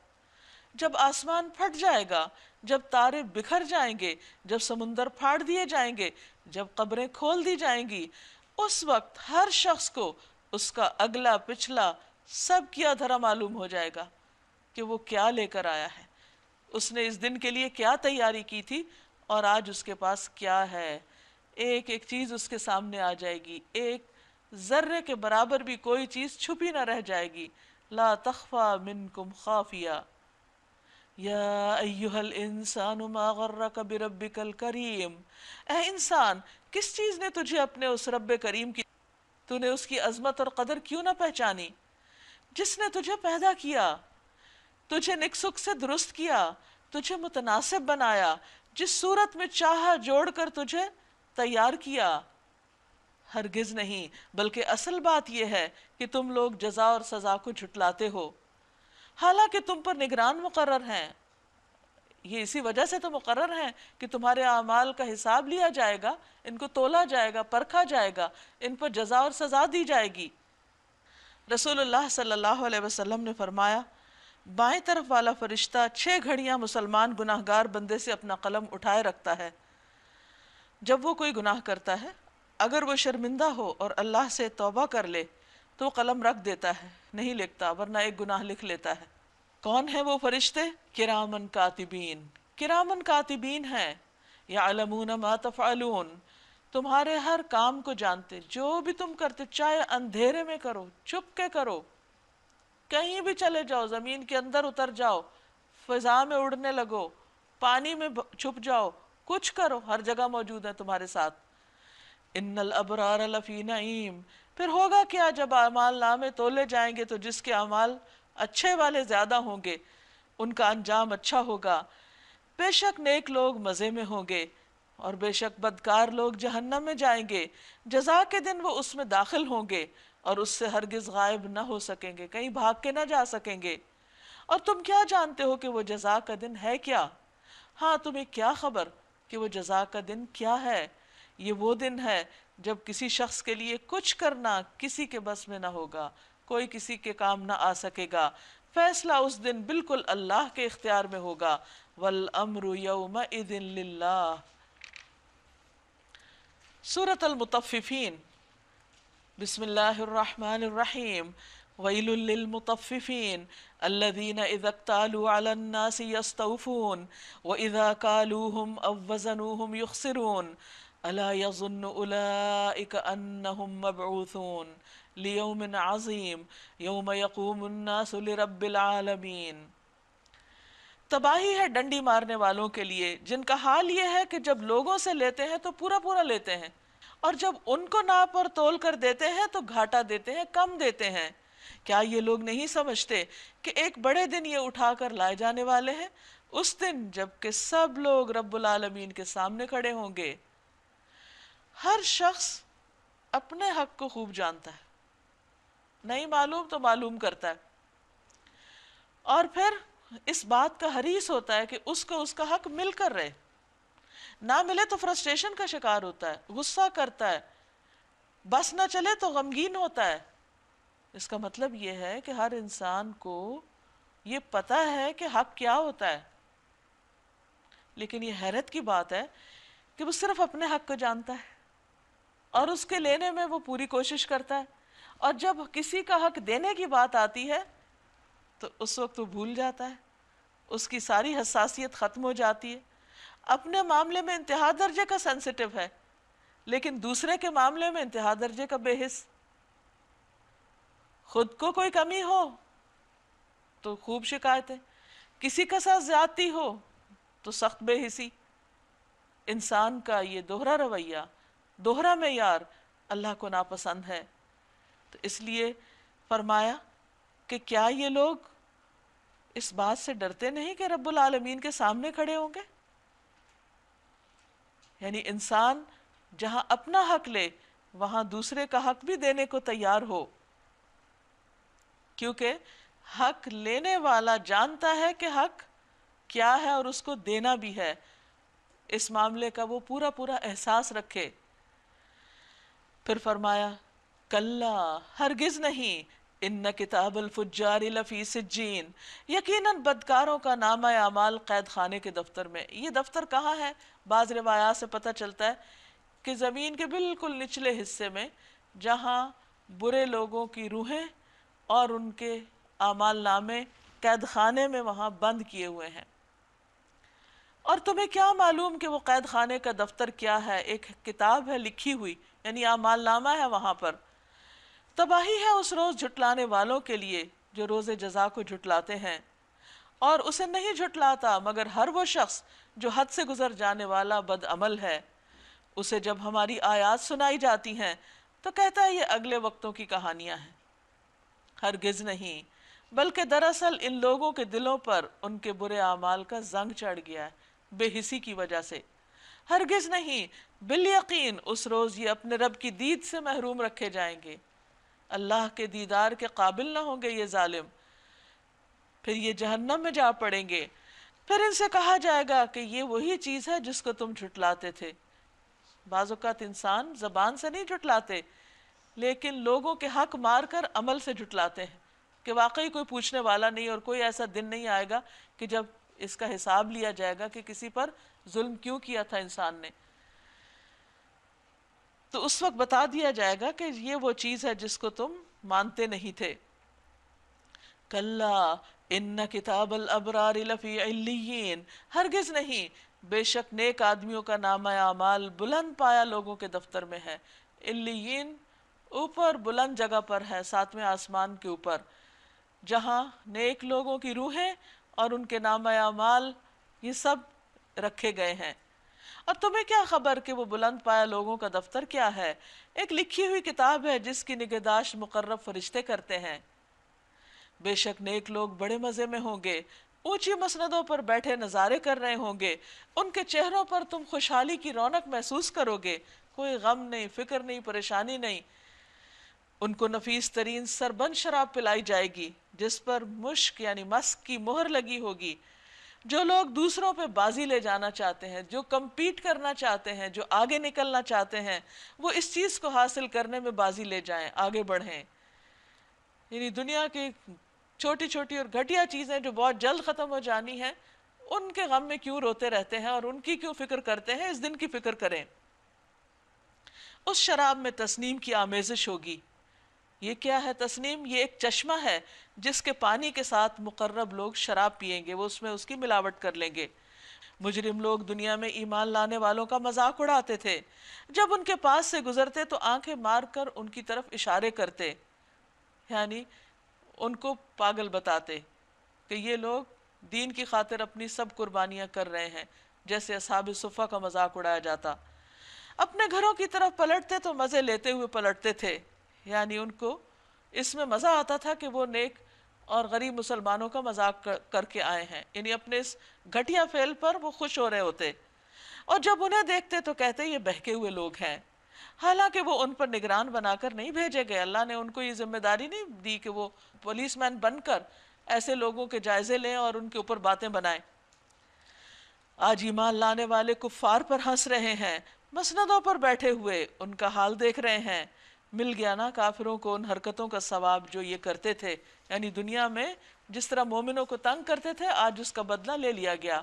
جب آسمان پھٹ جائے گا، جب تارے بکھر جائیں گے، جب سمندر پھاڑ دیے جائیں گے، جب قبریں کھول دی جائیں گی، اس وقت ہر شخص کو اس کا اگلا پچھلا سب کیا دھرا معلوم ہو جائے گا کہ وہ کیا لے کر آیا ہے، اس نے اس دن کے لیے کیا تیاری کی تھی اور آج اس کے پاس کیا ہے۔ ایک ایک چیز اس کے سامنے آ جائے گی، ایک ذرے کے برابر بھی کوئی چیز چھپی نہ رہ جائے گی۔ لا تخفى منکم خافیہ، یا ایہا الانسان ما غرک بربک الکریم، اے انسان کس چیز نے تجھے اپنے اس رب کریم کی، تو نے اس کی عظمت اور قدر کیوں نہ پہچانی؟ جس نے تجھے پیدا کیا، تجھے نکسک سے درست کیا، تجھے متناسب بنایا، جس صورت میں چاہا جوڑ کر تجھے تیار کیا۔ ہرگز نہیں، بلکہ اصل بات یہ ہے کہ تم لوگ جزا اور سزا کو جھٹلاتے ہو، حالانکہ تم پر نگران مقرر ہیں۔ یہ اسی وجہ سے تو مقرر ہیں کہ تمہارے اعمال کا حساب لیا جائے گا، ان کو تولا جائے گا، پرکھا جائے گا، ان پر جزا اور سزا دی جائے گی۔ رسول اللہ صلی اللہ علیہ وسلم نے فرمایا، بائیں طرف والا فرشتہ 6 گھڑیاں مسلمان گناہگار بندے سے اپنا قلم اٹھائے رکھتا ہے۔ جب وہ کوئی گناہ کرتا ہے، اگر وہ شرمندہ ہو اور اللہ سے توبہ کر لے تو وہ قلم رکھ دیتا ہے، نہیں لکھتا، ورنہ ایک گناہ لکھ لیتا ہے۔ کون ہیں وہ فرشتے؟ کرامن کاتبین، کرامن کاتبین ہیں، یعلمون ما تفعلون، تمہارے ہر کام کو جانتے، جو بھی تم کرتے، چاہے اندھیرے میں کرو، چھپ کے کرو، کہیں بھی چلے جاؤ، زمین کے اندر اتر جاؤ، فضا میں اڑنے لگو، پانی میں چھپ جاؤ، کچھ کرو، ہر جگہ موجود ہے تمہارے ساتھ۔ ان الابرار لفی نعیم، پھر ہوگا کیا جب اعمال نامے تولے جائیں گے تو جس کے اعمال اچھے والے زیادہ ہوں گے ان کا انجام اچھا ہوگا، بے شک نیک لوگ مزے میں ہوں گے اور بے شک بدکار لوگ جہنم میں جائیں گے، جزا کے دن وہ اس میں داخل ہوں گے اور اس سے ہرگز غائب نہ ہو سکیں گے، کہیں بھاگ کے نہ جا سکیں گے۔ اور تم کیا جانتے ہو کہ وہ جزا کا دن ہے کیا؟ ہاں تمہیں کیا خبر کہ وہ جزا کا دن کیا ہے؟ یہ وہ دن ہے جب کسی شخص کے لیے کچھ کرنا کسی کے بس میں نہ ہوگا، کوئی کسی کے کام نہ آ سکے گا، فیصلہ اس دن بالکل اللہ کے اختیار میں ہوگا۔ والامر یومئذ للہ۔ سورۃ المطففین، بسم اللہ الرحمن الرحیم۔ ویل للمطففین الذین اذا اکتالوا علی الناس یستوفون واذا کالوہم او وزنوہم یخسرون الا یظن اولئک انہم مبعوثون لیوم عظیم یوم یقوم الناس لرب العالمین۔ تباہی ہے ڈنڈی مارنے والوں کے لیے جن کا حال یہ ہے کہ جب لوگوں سے لیتے ہیں تو پورا پورا لیتے ہیں، اور جب ان کو ناپ اور تول کر دیتے ہیں تو گھاٹا دیتے ہیں، کم دیتے ہیں۔ کیا یہ لوگ نہیں سمجھتے کہ ایک بڑے دن یہ اٹھا کر لائے جانے والے ہیں، اس دن جب کہ سب لوگ رب العالمین کے سامنے کھڑے ہوں گے۔ ہر شخص اپنے حق کو خوب جانتا ہے، نہیں معلوم تو معلوم کرتا ہے، اور پھر اس بات کا حریص ہوتا ہے کہ اس کو اس کا حق مل کر رہے، نہ ملے تو فرسٹریشن کا شکار ہوتا ہے، غصہ کرتا ہے، بس نہ چلے تو غمگین ہوتا ہے۔ اس کا مطلب یہ ہے کہ ہر انسان کو یہ پتہ ہے کہ حق کیا ہوتا ہے، لیکن یہ حیرت کی بات ہے کہ وہ صرف اپنے حق کو جانتا ہے اور اس کے لینے میں وہ پوری کوشش کرتا ہے، اور جب کسی کا حق دینے کی بات آتی ہے تو اس وقت وہ بھول جاتا ہے، اس کی ساری حساسیت ختم ہو جاتی ہے۔ اپنے معاملے میں انتہا درجے کا سینسٹیو ہے، لیکن دوسرے کے معاملے میں انتہا درجے کا بے حس۔ خود کو کوئی کمی ہو تو خوب شکایتیں، کسی کا ساتھ زیادتی ہو تو سخت بے حسی۔ انسان کا یہ دوہرا رویہ، دوہرا معیار اللہ کو ناپسند ہے۔ تو اس لیے فرمایا کہ کیا یہ لوگ اس بات سے ڈرتے نہیں کہ رب العالمین کے سامنے کھڑے ہوں گے؟ یعنی انسان جہاں اپنا حق لے وہاں دوسرے کا حق بھی دینے کو تیار ہو، کیونکہ حق لینے والا جانتا ہے کہ حق کیا ہے اور اس کو دینا بھی ہے، اس معاملے کا وہ پورا پورا احساس رکھے۔ پھر فرمایا کلا، ہرگز نہیں، ان کتاب الفجار لفی سجین، یقیناً بدکاروں کا نامہ اعمال قید خانے کے دفتر میں۔ یہ دفتر کہاں ہے؟ بعض روایات سے پتہ چلتا ہے کہ زمین کے بالکل نچلے حصے میں، جہاں برے لوگوں کی روحیں اور ان کے اعمال نامے قید خانے میں وہاں بند کیے ہوئے ہیں۔ اور تمہیں کیا معلوم کہ وہ قید خانے کا دفتر کیا ہے؟ ایک کتاب ہے لکھی ہوئی، یعنی اعمال نامہ ہے وہاں پر۔ تباہی ہے اس روز جھٹلانے والوں کے لیے جو روز جزا کو جھٹلاتے ہیں، اور اسے نہیں جھٹلاتا مگر ہر وہ شخص جو حد سے گزر جانے والا بد عمل ہے۔ اسے جب ہماری آیات سنائی جاتی ہیں تو کہتا ہے یہ اگلے وقتوں کی کہانیاں ہیں۔ ہرگز نہیں، بلکہ دراصل ان لوگوں کے دلوں پر ان کے برے اعمال کا زنگ چڑھ گیا ہے، بے حسی کی وجہ سے۔ ہرگز نہیں، بالیقین اس روز یہ اپنے رب کی دید سے محروم رکھے جائیں گے۔ اللہ کے دیدار کے قابل نہ ہوں گے یہ ظالم، پھر یہ جہنم میں جا پڑیں گے۔ پھر ان سے کہا جائے گا کہ یہ وہی چیز ہے جس کو تم جھٹلاتے تھے۔ بعض اوقات انسان زبان سے نہیں جھٹلاتے، لیکن لوگوں کے حق مار کر عمل سے جھٹلاتے ہیں کہ واقعی کوئی پوچھنے والا نہیں، اور کوئی ایسا دن نہیں آئے گا کہ جب اس کا حساب لیا جائے گا کہ کسی پر ظلم کیوں کیا تھا انسان نے۔ تو اس وقت بتا دیا جائے گا کہ یہ وہ چیز ہے جس کو تم مانتے نہیں تھے۔ کلا ان کتاب الابرار لفی علیین، ہرگز نہیں، بے شک نیک آدمیوں کا نامہ اعمال بلند پایا لوگوں کے دفتر میں ہے۔ علیین اوپر بلند جگہ پر ہے، ساتویں آسمان کے اوپر، جہاں نیک لوگوں کی روحیں اور ان کے نامہ اعمال یہ سب رکھے گئے ہیں۔ اور تمہیں کیا خبر کہ وہ بلند پایا لوگوں کا دفتر کیا ہے؟ ایک لکھی ہوئی کتاب ہے جس کی نگہداشت مقرب فرشتے کرتے ہیں۔ بے شک نیک لوگ بڑے مزے میں ہوں گے، اونچی مسندوں پر بیٹھے نظارے کر رہے ہوں گے، ان کے چہروں پر تم خوشحالی کی رونق محسوس کرو گے، کوئی غم نہیں، فکر نہیں، پریشانی نہیں۔ ان کو نفیس ترین سربند شراب پلائی جائے گی جس پر مشک یعنی مسک کی مہر لگی ہوگی۔ جو لوگ دوسروں پہ بازی لے جانا چاہتے ہیں، جو کمپیٹ کرنا چاہتے ہیں، جو آگے نکلنا چاہتے ہیں، وہ اس چیز کو حاصل کرنے میں بازی لے جائیں، آگے بڑھیں۔ یعنی دنیا کی چھوٹی چھوٹی اور گھٹیا چیزیں جو بہت جلد ختم ہو جانی ہیں، ان کے غم میں کیوں روتے رہتے ہیں اور ان کی کیوں فکر کرتے ہیں؟ اس دن کی فکر کریں۔ اس شراب میں تسنیم کی آمیزش ہوگی۔ یہ کیا ہے تسنیم؟ یہ ایک چشمہ ہے جس کے پانی کے ساتھ مقرب لوگ شراب پیئیں گے، وہ اس میں اس کی ملاوٹ کر لیں گے۔ مجرم لوگ دنیا میں ایمان لانے والوں کا مذاق اڑاتے تھے، جب ان کے پاس سے گزرتے تو آنکھیں مار کر ان کی طرف اشارے کرتے، یعنی ان کو پاگل بتاتے کہ یہ لوگ دین کی خاطر اپنی سب قربانیاں کر رہے ہیں، جیسے اصحاب صفہ کا مذاق اڑایا جاتا۔ اپنے گھروں کی طرف پلٹتے تو مزے لیتے ہوئے پلٹتے تھے، یعنی ان کو اس میں مزہ آتا تھا کہ وہ نیک اور غریب مسلمانوں کا مذاق کر کے آئے ہیں، یعنی اپنے اس گھٹیا فعل پر وہ خوش ہو رہے ہوتے، اور جب انہیں دیکھتے تو کہتے یہ بہکے ہوئے لوگ ہیں۔ حالانکہ وہ ان پر نگران بنا کر نہیں بھیجے گئے، اللہ نے ان کو یہ ذمہ داری نہیں دی کہ وہ پولیس مین بن کر ایسے لوگوں کے جائزے لیں اور ان کے اوپر باتیں بنائیں۔ آج ایمان لانے والے کفار پر ہنس رہے ہیں، مسندوں پر بیٹھے ہوئے ان کا حال دیکھ رہے ہیں۔ مل گیا نا کافروں کو ان حرکتوں کا ثواب جو یہ کرتے تھے، یعنی دنیا میں جس طرح مومنوں کو تنگ کرتے تھے آج اس کا بدلہ لے لیا گیا۔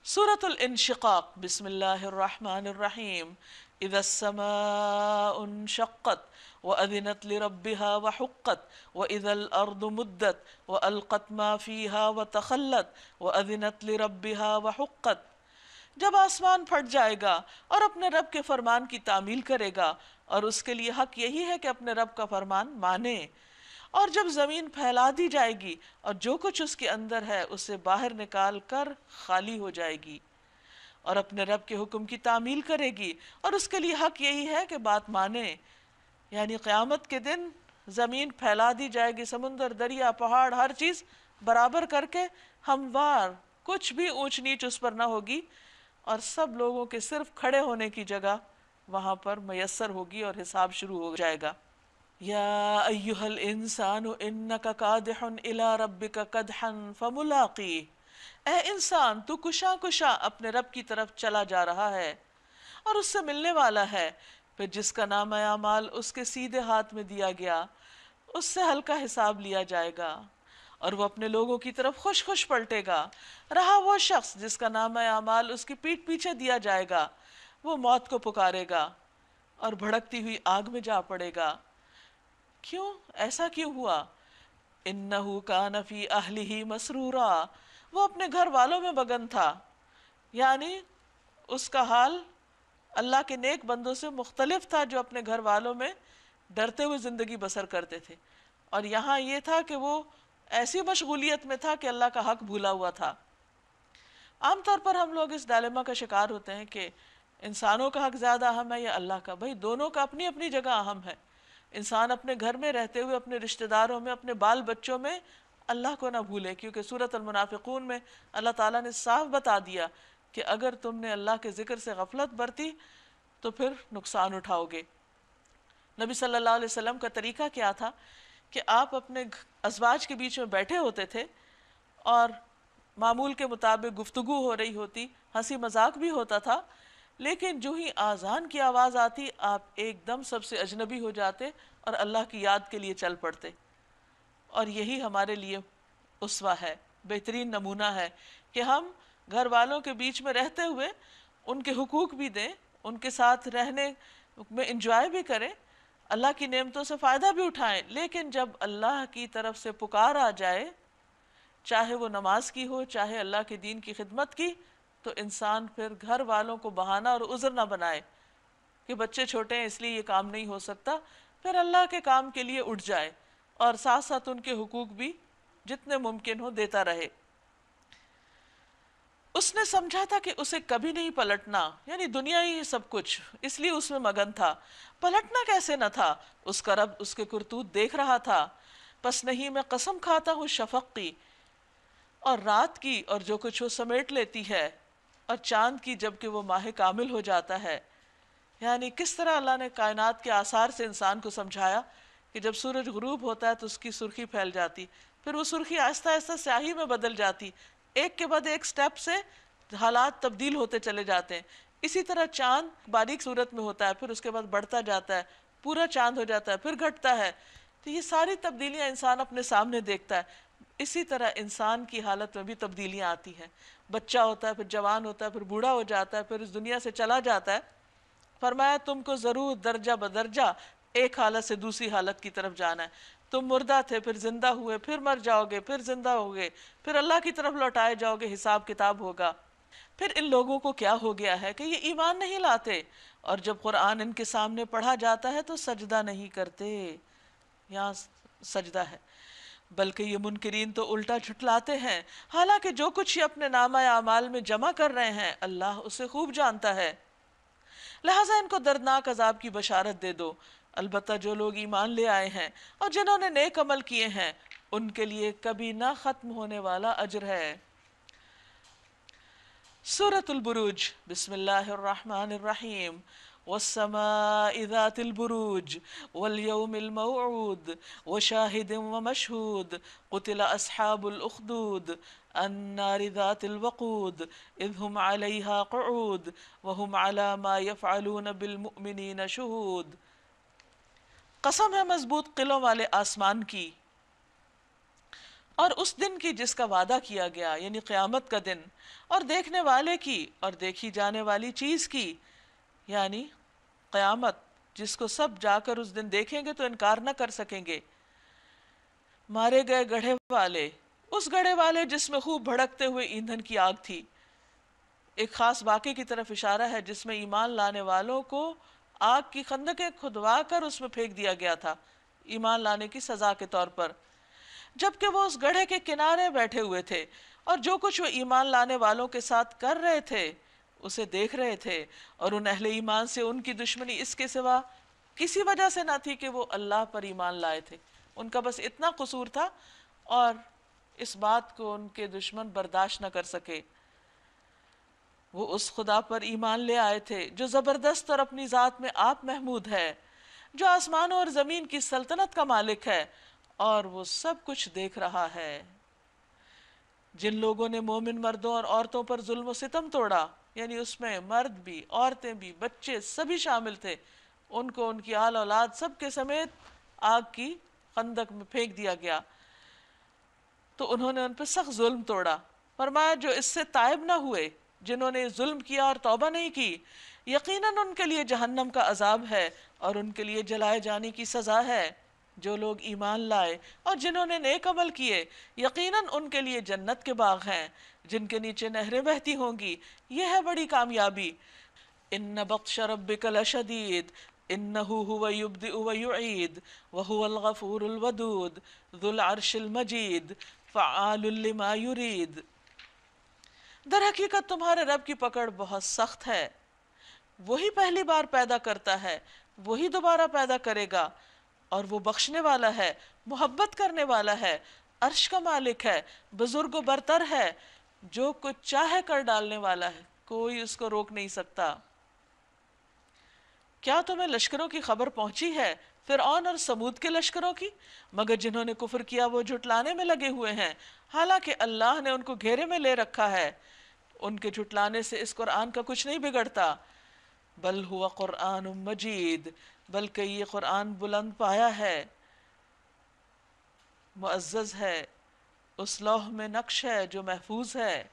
سورۃ الانشقاق، بسم اللہ الرحمن الرحیم۔ اذا السماء انشقت وأذنت لربها وحقت وإذا الأرض مدت وألقت ما فيها وتخلت وأذنت لربها وحقت۔ جب آسمان پھٹ جائے گا اور اپنے رب کے فرمان کی تعمیل کرے گا، اور اس کے لیے حق یہی ہے کہ اپنے رب کا فرمان مانے، اور جب زمین پھیلا دی جائے گی اور جو کچھ اس کے اندر ہے اسے باہر نکال کر خالی ہو جائے گی، اور اپنے رب کے حکم کی تعمیل کرے گی، اور اس کے لیے حق یہی ہے کہ بات مانے۔ یعنی قیامت کے دن زمین پھیلا دی جائے گی، سمندر، دریا، پہاڑ، ہر چیز برابر کر کے ہموار، کچھ بھی اونچ نیچ اس پر نہ ہوگی، اور سب لوگوں کے صرف کھڑے ہونے کی جگہ وہاں پر میسر ہوگی اور حساب شروع ہو جائے گا۔ یا ایہا الانسان انک کادح الی ربک کدحا فملاقیہ، اے انسان تو کشا کشا اپنے رب کی طرف چلا جا رہا ہے اور اس سے ملنے والا ہے۔ پھر جس کا نام اعمال اس کے سیدھے ہاتھ میں دیا گیا اس سے ہلکا حساب لیا جائے گا، اور وہ اپنے لوگوں کی طرف خوش خوش پلٹے گا۔ رہا وہ شخص جس کا نام اعمال اس کی پیٹھ پیچھے دیا جائے گا، وہ موت کو پکارے گا اور بھڑکتی ہوئی آگ میں جا پڑے گا۔ کیوں ایسا کیوں ہوا؟ انہو کان فی اہلہ مسرورا، وہ اپنے گھر والوں میں مگن تھا، یعنی اس کا حال اللہ کے نیک بندوں سے مختلف تھا جو اپنے گھر والوں میں ڈرتے ہوئے زندگی بسر کرتے تھے، اور یہاں یہ تھا کہ وہ ایسی مشغولیت میں تھا کہ اللہ کا حق بھولا ہوا تھا۔ عام طور پر ہم لوگ اس ڈائلیما کا شکار ہوتے ہیں کہ انسانوں کا حق زیادہ اہم ہے یا اللہ کا؟ بھائی دونوں کا اپنی اپنی جگہ اہم ہے۔ انسان اپنے گھر میں رہتے ہوئے اپنے رشتہ داروں میں، اپنے بال بچوں میں اللہ کو نہ بھولے، کیونکہ سورۃ المنافقون میں اللہ تعالیٰ نے صاف بتا دیا کہ اگر تم نے اللہ کے ذکر سے غفلت برتی تو پھر نقصان اٹھاؤ گے۔ نبی صلی اللہ علیہ وسلم کا طریقہ کیا تھا کہ آپ اپنے ازواج کے بیچ میں بیٹھے ہوتے تھے اور معمول کے مطابق گفتگو ہو رہی ہوتی، ہنسی مذاق بھی ہوتا تھا، لیکن جو ہی آذان کی آواز آتی آپ ایک دم سب سے اجنبی ہو جاتے اور اللہ کی یاد کے لیے چل پڑتے۔ اور یہی ہمارے لیے اسوہ ہے، بہترین نمونہ ہے کہ ہم گھر والوں کے بیچ میں رہتے ہوئے ان کے حقوق بھی دیں، ان کے ساتھ رہنے میں انجوائے بھی کریں، اللہ کی نعمتوں سے فائدہ بھی اٹھائیں، لیکن جب اللہ کی طرف سے پکار آ جائے، چاہے وہ نماز کی ہو، چاہے اللہ کے دین کی خدمت کی، تو انسان پھر گھر والوں کو بہانہ اور عذر نہ بنائے کہ بچے چھوٹے ہیں اس لیے یہ کام نہیں ہو سکتا، پھر اللہ کے کام کے لیے اٹھ جائے اور ساتھ ساتھ ان کے حقوق بھی جتنے ممکن ہو دیتا رہے۔ اس نے سمجھا تھا کہ اسے کبھی نہیں پلٹنا، یعنی دنیا ہی سب کچھ، اس لیے اس میں مگن تھا۔ پلٹنا کیسے نہ تھا؟ اس کا رب اس کے کرتوت دیکھ رہا تھا۔ پس نہیں میں قسم کھاتا ہوں شفق کی اور رات کی اور جو کچھ وہ سمیٹ لیتی ہے، اور چاند کی جب کہ وہ ماہ کامل ہو جاتا ہے۔ یعنی کس طرح اللہ نے کائنات کے آثار سے انسان کو سمجھایا کہ جب سورج غروب ہوتا ہے تو اس کی سرخی پھیل جاتی، پھر وہ سرخی آہستہ آہستہ سیاہی میں بدل جاتی، ایک کے بعد ایک سٹیپ سے حالات تبدیل ہوتے چلے جاتے ہیں۔ اسی طرح چاند باریک صورت میں ہوتا ہے، پھر اس کے بعد بڑھتا جاتا ہے، پورا چاند ہو جاتا ہے، پھر گھٹتا ہے، تو یہ ساری تبدیلیاں انسان اپنے سامنے دیکھتا ہے۔ اسی طرح انسان کی حالت میں بھی تبدیلیاں آتی ہیں، بچہ ہوتا ہے، پھر جوان ہوتا ہے، پھر بوڑھا ہو جاتا ہے، پھر اس دنیا سے چلا جاتا ہے۔ فرمایا تم کو ضرور درجہ بدرجہ ایک حالت سے دوسری حالت کی طرف جانا ہے۔ تم مردہ تھے، پھر زندہ ہوئے، پھر مر جاؤ گے، پھر زندہ ہوگے، پھر اللہ کی طرف لوٹائے جاؤ گے، حساب کتاب ہوگا۔ پھر ان لوگوں کو کیا ہو گیا ہے کہ یہ ایمان نہیں لاتے، اور جب قرآن ان کے سامنے پڑھا جاتا ہے تو سجدہ نہیں کرتے۔ یہاں سجدہ ہے، بلکہ یہ منکرین تو الٹا جھٹلاتے ہیں، حالانکہ جو کچھ یہ اپنے نامہ اعمال میں جمع کر رہے ہیں اللہ اسے خوب جانتا ہے۔ لہٰذا ان کو دردناک عذاب کی بشارت دے دو، البتہ جو لوگ ایمان لے آئے ہیں اور جنہوں نے نیک عمل کیے ہیں ان کے لیے کبھی نہ ختم ہونے والا اجر ہے۔ سورۃ البروج، بسم اللہ الرحمن الرحیم۔ والسماء ذات البروج واليوم الموعود وشاهد ومشهود قتل أصحاب الأخدود النار ذات الوقود إذ هم عليها قعود وهم على ما يفعلون بالمؤمنين شهود۔ قسم ہے مضبوط قلعوں والے آسمان کی اور اس دن کی جس کا وعدہ کیا گیا، یعنی قیامت کا دن، اور دیکھنے والے کی اور دیکھی جانے والی چیز کی، یعنی قیامت جس کو سب جا کر اس دن دیکھیں گے تو انکار نہ کر سکیں گے۔ مارے گئے گڑھے والے، اس گڑھے والے جس میں خوب بھڑکتے ہوئے ایندھن کی آگ تھی۔ ایک خاص واقعے کی طرف اشارہ ہے جس میں ایمان لانے والوں کو آگ کی خندقیں کھدوا کر اس میں پھینک دیا گیا تھا، ایمان لانے کی سزا کے طور پر، جبکہ وہ اس گڑھے کے کنارے بیٹھے ہوئے تھے اور جو کچھ وہ ایمان لانے والوں کے ساتھ کر رہے تھے اسے دیکھ رہے تھے، اور ان اہل ایمان سے ان کی دشمنی اس کے سوا کسی وجہ سے نہ تھی کہ وہ اللہ پر ایمان لائے تھے، ان کا بس اتنا قصور تھا اور اس بات کو ان کے دشمن برداشت نہ کر سکے۔ وہ اس خدا پر ایمان لے آئے تھے جو زبردست اور اپنی ذات میں آپ محمود ہے، جو آسمانوں اور زمین کی سلطنت کا مالک ہے اور وہ سب کچھ دیکھ رہا ہے۔ جن لوگوں نے مومن مردوں اور عورتوں پر ظلم و ستم توڑا، یعنی اس میں مرد بھی، عورتیں بھی، بچے سبھی شامل تھے، ان کو ان کی آل اولاد سب کے سمیت آگ کی خندق میں پھینک دیا گیا، تو انہوں نے ان پہ سخت ظلم توڑا۔ فرمایا جو اس سے تائب نہ ہوئے، جنہوں نے ظلم کیا اور توبہ نہیں کی، یقیناً ان کے لیے جہنم کا عذاب ہے اور ان کے لیے جلائے جانے کی سزا ہے۔ جو لوگ ایمان لائے اور جنہوں نے نیک عمل کیے یقیناً ان کے لیے جنت کے باغ ہیں جن کے نیچے نہریں بہتی ہوں گی، یہ ہے بڑی کامیابی۔ ان بطش ربک لشدید انہ هو یبدئ ویعید وہو الغفور الودود ذو العرش المجید فعال لما یرید۔ در حقیقت تمہارے رب کی پکڑ بہت سخت ہے، وہی پہلی بار پیدا کرتا ہے، وہی دوبارہ پیدا کرے گا، اور وہ بخشنے والا ہے، محبت کرنے والا ہے، عرش کا مالک ہے، بزرگ و برتر ہے، جو کچھ چاہے کر ڈالنے والا ہے، کوئی اس کو روک نہیں سکتا۔ کیا تمہیں لشکروں کی خبر پہنچی ہے، فرعون اور سمود کے لشکروں کی؟ مگر جنہوں نے کفر کیا وہ جھٹلانے میں لگے ہوئے ہیں، حالانکہ اللہ نے ان کو گھیرے میں لے رکھا ہے۔ ان کے جھٹلانے سے اس قرآن کا کچھ نہیں بگڑتا۔ بل ہوا قرآن مجید، بلکہ یہ قرآن بلند پایا ہے، معزز ہے، اس لوح میں نقش ہے جو محفوظ ہے۔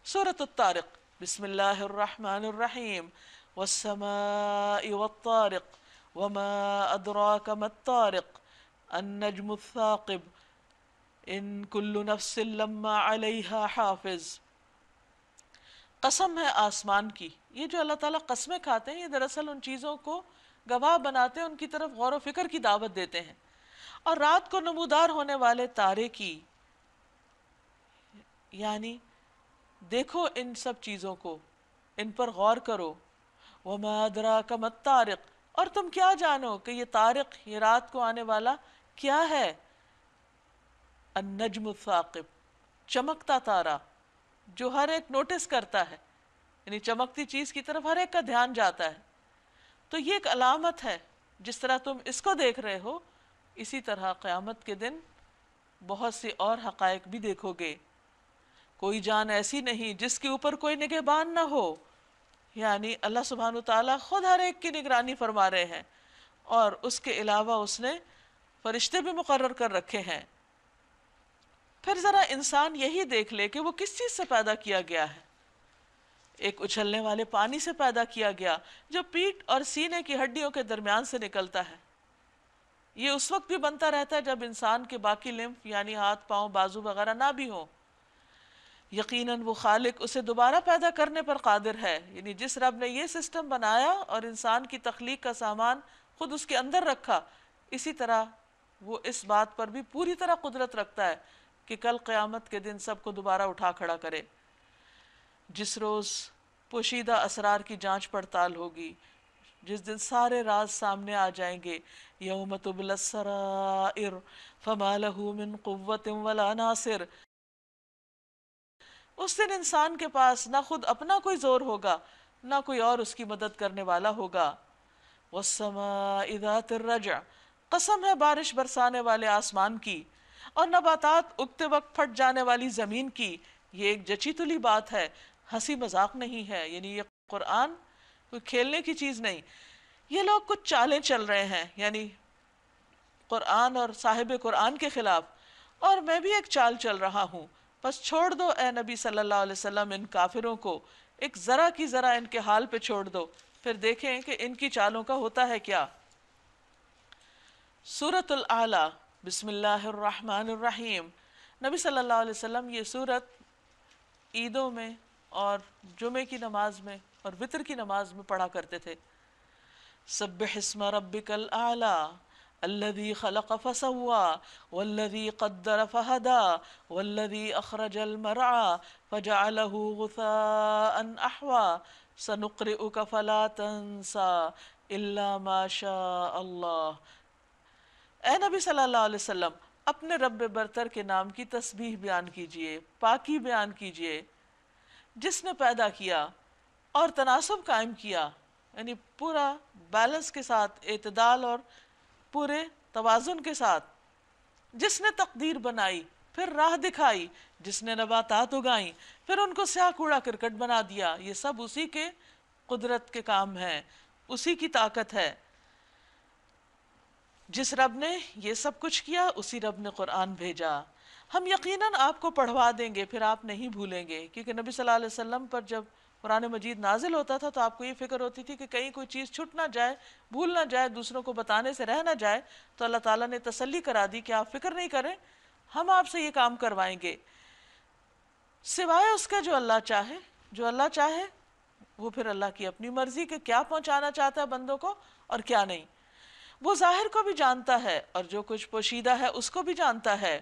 سورۃ الطارق، بسم اللہ الرحمن الرحیم، والسماء والطارق وما ادراک ما الطارق النجم الثاقب ان کل نفس لما علیہا حافظ۔ قسم ہے آسمان کی۔ یہ جو اللہ تعالیٰ قسمیں کھاتے ہیں یہ دراصل ان چیزوں کو گواہ بناتے ہیں، ان کی طرف غور و فکر کی دعوت دیتے ہیں۔ اور رات کو نمودار ہونے والے تارے کی، یعنی دیکھو ان سب چیزوں کو، ان پر غور کرو۔ وما ادراک ما الطارق، اور تم کیا جانو کہ یہ طارق، یہ رات کو آنے والا کیا ہے؟ النجم الثاقب، چمکتا تارا جو ہر ایک نوٹس کرتا ہے، یعنی چمکتی چیز کی طرف ہر ایک کا دھیان جاتا ہے۔ تو یہ ایک علامت ہے، جس طرح تم اس کو دیکھ رہے ہو اسی طرح قیامت کے دن بہت سی اور حقائق بھی دیکھو گے۔ کوئی جان ایسی نہیں جس کے اوپر کوئی نگہبان نہ ہو، یعنی اللہ سبحانہ وتعالیٰ خود ہر ایک کی نگرانی فرما رہے ہیں، اور اس کے علاوہ اس نے فرشتے بھی مقرر کر رکھے ہیں۔ پھر ذرا انسان یہی دیکھ لے کہ وہ کس چیز سے پیدا کیا گیا ہے۔ ایک اچھلنے والے پانی سے پیدا کیا گیا جو پیٹھ اور سینے کی ہڈیوں کے درمیان سے نکلتا ہے۔ یہ اس وقت بھی بنتا رہتا ہے جب انسان کے باقی لمف یعنی ہاتھ، پاؤں، بازو وغیرہ نہ بھی ہوں۔ یقیناً وہ خالق اسے دوبارہ پیدا کرنے پر قادر ہے، یعنی جس رب نے یہ سسٹم بنایا اور انسان کی تخلیق کا سامان خود اس کے اندر رکھا، اسی طرح وہ اس بات پر بھی پوری طرح قدرت رکھتا ہے کہ کل قیامت کے دن سب کو دوبارہ اٹھا کھڑا کرے، جس روز پوشیدہ اسرار کی جانچ پڑتال ہوگی، جس دن سارے راز سامنے آ جائیں گے۔ یوم تبلی السرائر فما له من قوت ولا ناصر۔ اس دن انسان کے پاس نہ خود اپنا کوئی زور ہوگا، نہ کوئی اور اس کی مدد کرنے والا ہوگا۔ والسماء ذات الرجع، قسم ہے بارش برسانے والے آسمان کی، اور نباتات اگتے وقت پھٹ جانے والی زمین کی۔ یہ ایک جچی تلی بات ہے، ہنسی مذاق نہیں ہے، یعنی یہ قرآن کوئی کھیلنے کی چیز نہیں۔ یہ لوگ کچھ چالیں چل رہے ہیں، یعنی قرآن اور صاحب قرآن کے خلاف، اور میں بھی ایک چال چل رہا ہوں۔ بس چھوڑ دو اے نبی صلی اللہ علیہ وسلم ان کافروں کو، ایک ذرا کی ذرا ان کے حال پہ چھوڑ دو، پھر دیکھیں کہ ان کی چالوں کا ہوتا ہے کیا۔ سورۃ الاعلیٰ، بسم اللہ الرحمن الرحیم۔ نبی صلی اللہ علیہ وسلم یہ سورت عیدوں میں اور جمعے کی نماز میں اور وتر کی نماز میں پڑھا کرتے تھے۔ سبح اسم ربک الاعلیٰ الذی خلق فسوی والذی قدر فہدی والذی اخرج المرعی فجعلہ غثاء احوی سنقرئک فلا تنسی الا ما شاء اللہ۔ اے نبی صلی اللہ علیہ وسلم، اپنے رب برتر کے نام کی تسبیح بیان کیجئے، پاکی بیان کیجئے، جس نے پیدا کیا اور تناسب قائم کیا، یعنی پورا بیلنس کے ساتھ، اعتدال اور پورے توازن کے ساتھ، جس نے تقدیر بنائی، پھر راہ دکھائی، جس نے نباتات اگائیں، پھر ان کو سیاہ کوڑا کرکٹ بنا دیا۔ یہ سب اسی کے قدرت کے کام ہیں، اسی کی طاقت ہے۔ جس رب نے یہ سب کچھ کیا اسی رب نے قرآن بھیجا۔ ہم یقیناً آپ کو پڑھوا دیں گے، پھر آپ نہیں بھولیں گے، کیونکہ نبی صلی اللہ علیہ وسلم پر جب قرآن مجید نازل ہوتا تھا تو آپ کو یہ فکر ہوتی تھی کہ کہیں کوئی چیز چھٹ نہ جائے، بھول نہ جائے، دوسروں کو بتانے سے رہ نہ جائے، تو اللہ تعالیٰ نے تسلی کرا دی کہ آپ فکر نہیں کریں، ہم آپ سے یہ کام کروائیں گے، سوائے اس کا جو اللہ چاہے. جو اللہ چاہے وہ پھر اللہ کی اپنی مرضی کہ کیا پہنچانا چاہتا ہے بندوں کو اور کیا نہیں. وہ ظاہر کو بھی جانتا ہے اور جو کچھ پوشیدہ ہے اس کو بھی جانتا ہے.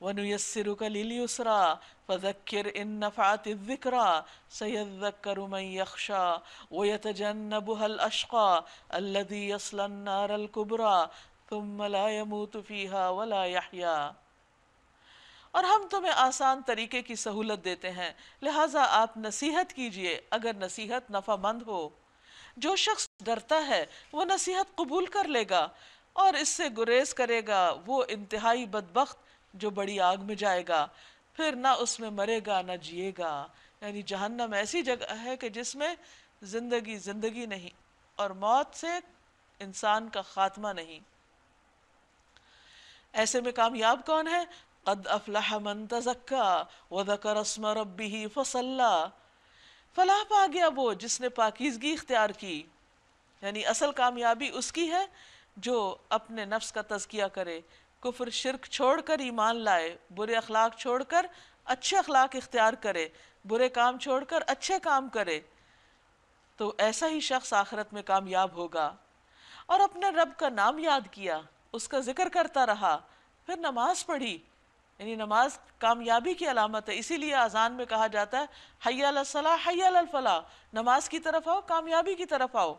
وَنُيَسِّرُكَ لِلْيُسْرَى فَذَكِّرْ إِن نَّفَعَتِ الذِّكْرَى سَيَذَّكَّرُ مَن يَخْشَىٰ وَيَتَجَنَّبُهَا الْأَشْقَى الَّذِي يَصْلَى النَّارَ الْكُبْرَىٰ ثُمَّ لَا يَمُوتُ فِيهَا وَلَا يَحْيَىٰ. اور ہم تمہیں آسان طریقے کی سہولت دیتے ہیں، لہٰذا آپ نصیحت کیجئے اگر نصیحت نفع مند ہو. جو شخص ڈرتا ہے وہ نصیحت قبول کر لے گا اور اس سے گریز کرے گا وہ انتہائی بدبخت جو بڑی آگ میں جائے گا، پھر نہ اس میں مرے گا نہ جیے گا. یعنی جہنم ایسی جگہ ہے کہ جس میں زندگی نہیں اور موت سے انسان کا خاتمہ نہیں. ایسے میں کامیاب کون ہے؟ قد افلح من تزکا وذکر اسم ربہ فصلی. فلاح پا گیا وہ جس نے پاکیزگی اختیار کی. یعنی اصل کامیابی اس کی ہے جو اپنے نفس کا تزکیہ کرے، کفر شرک چھوڑ کر ایمان لائے، برے اخلاق چھوڑ کر اچھے اخلاق اختیار کرے، برے کام چھوڑ کر اچھے کام کرے، تو ایسا ہی شخص آخرت میں کامیاب ہوگا. اور اپنے رب کا نام یاد کیا، اس کا ذکر کرتا رہا، پھر نماز پڑھی. یعنی نماز کامیابی کی علامت ہے، اسی لیے اذان میں کہا جاتا ہے حی علی الصلاح حی علی الفلاح، نماز کی طرف آؤ، کامیابی کی طرف آؤ.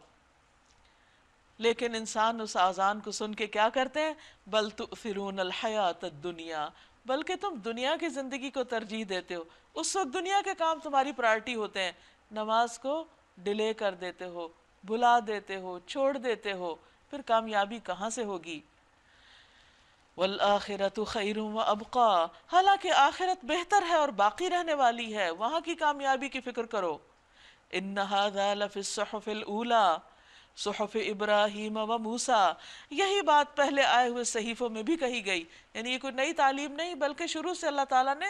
لیکن انسان اس اذان کو سن کے کیا کرتے ہیں؟ بل تؤثرون الحیات الدنیا، بلکہ تم دنیا کی زندگی کو ترجیح دیتے ہو. اس وقت دنیا کے کام تمہاری پرائرٹی ہوتے ہیں، نماز کو ڈیلے کر دیتے ہو، بھلا دیتے ہو، چھوڑ دیتے ہو، پھر کامیابی کہاں سے ہوگی؟ والآخرۃ خیر وابقیٰ، حالانکہ آخرت بہتر ہے اور باقی رہنے والی ہے، وہاں کی کامیابی کی فکر کرو. ان ھذا لفی الصحف الاولی صحف ابراہیم و موسیٰ، یہی بات پہلے آئے ہوئے صحیفوں میں بھی کہی گئی. یعنی یہ کوئی نئی تعلیم نہیں، بلکہ شروع سے اللہ تعالیٰ نے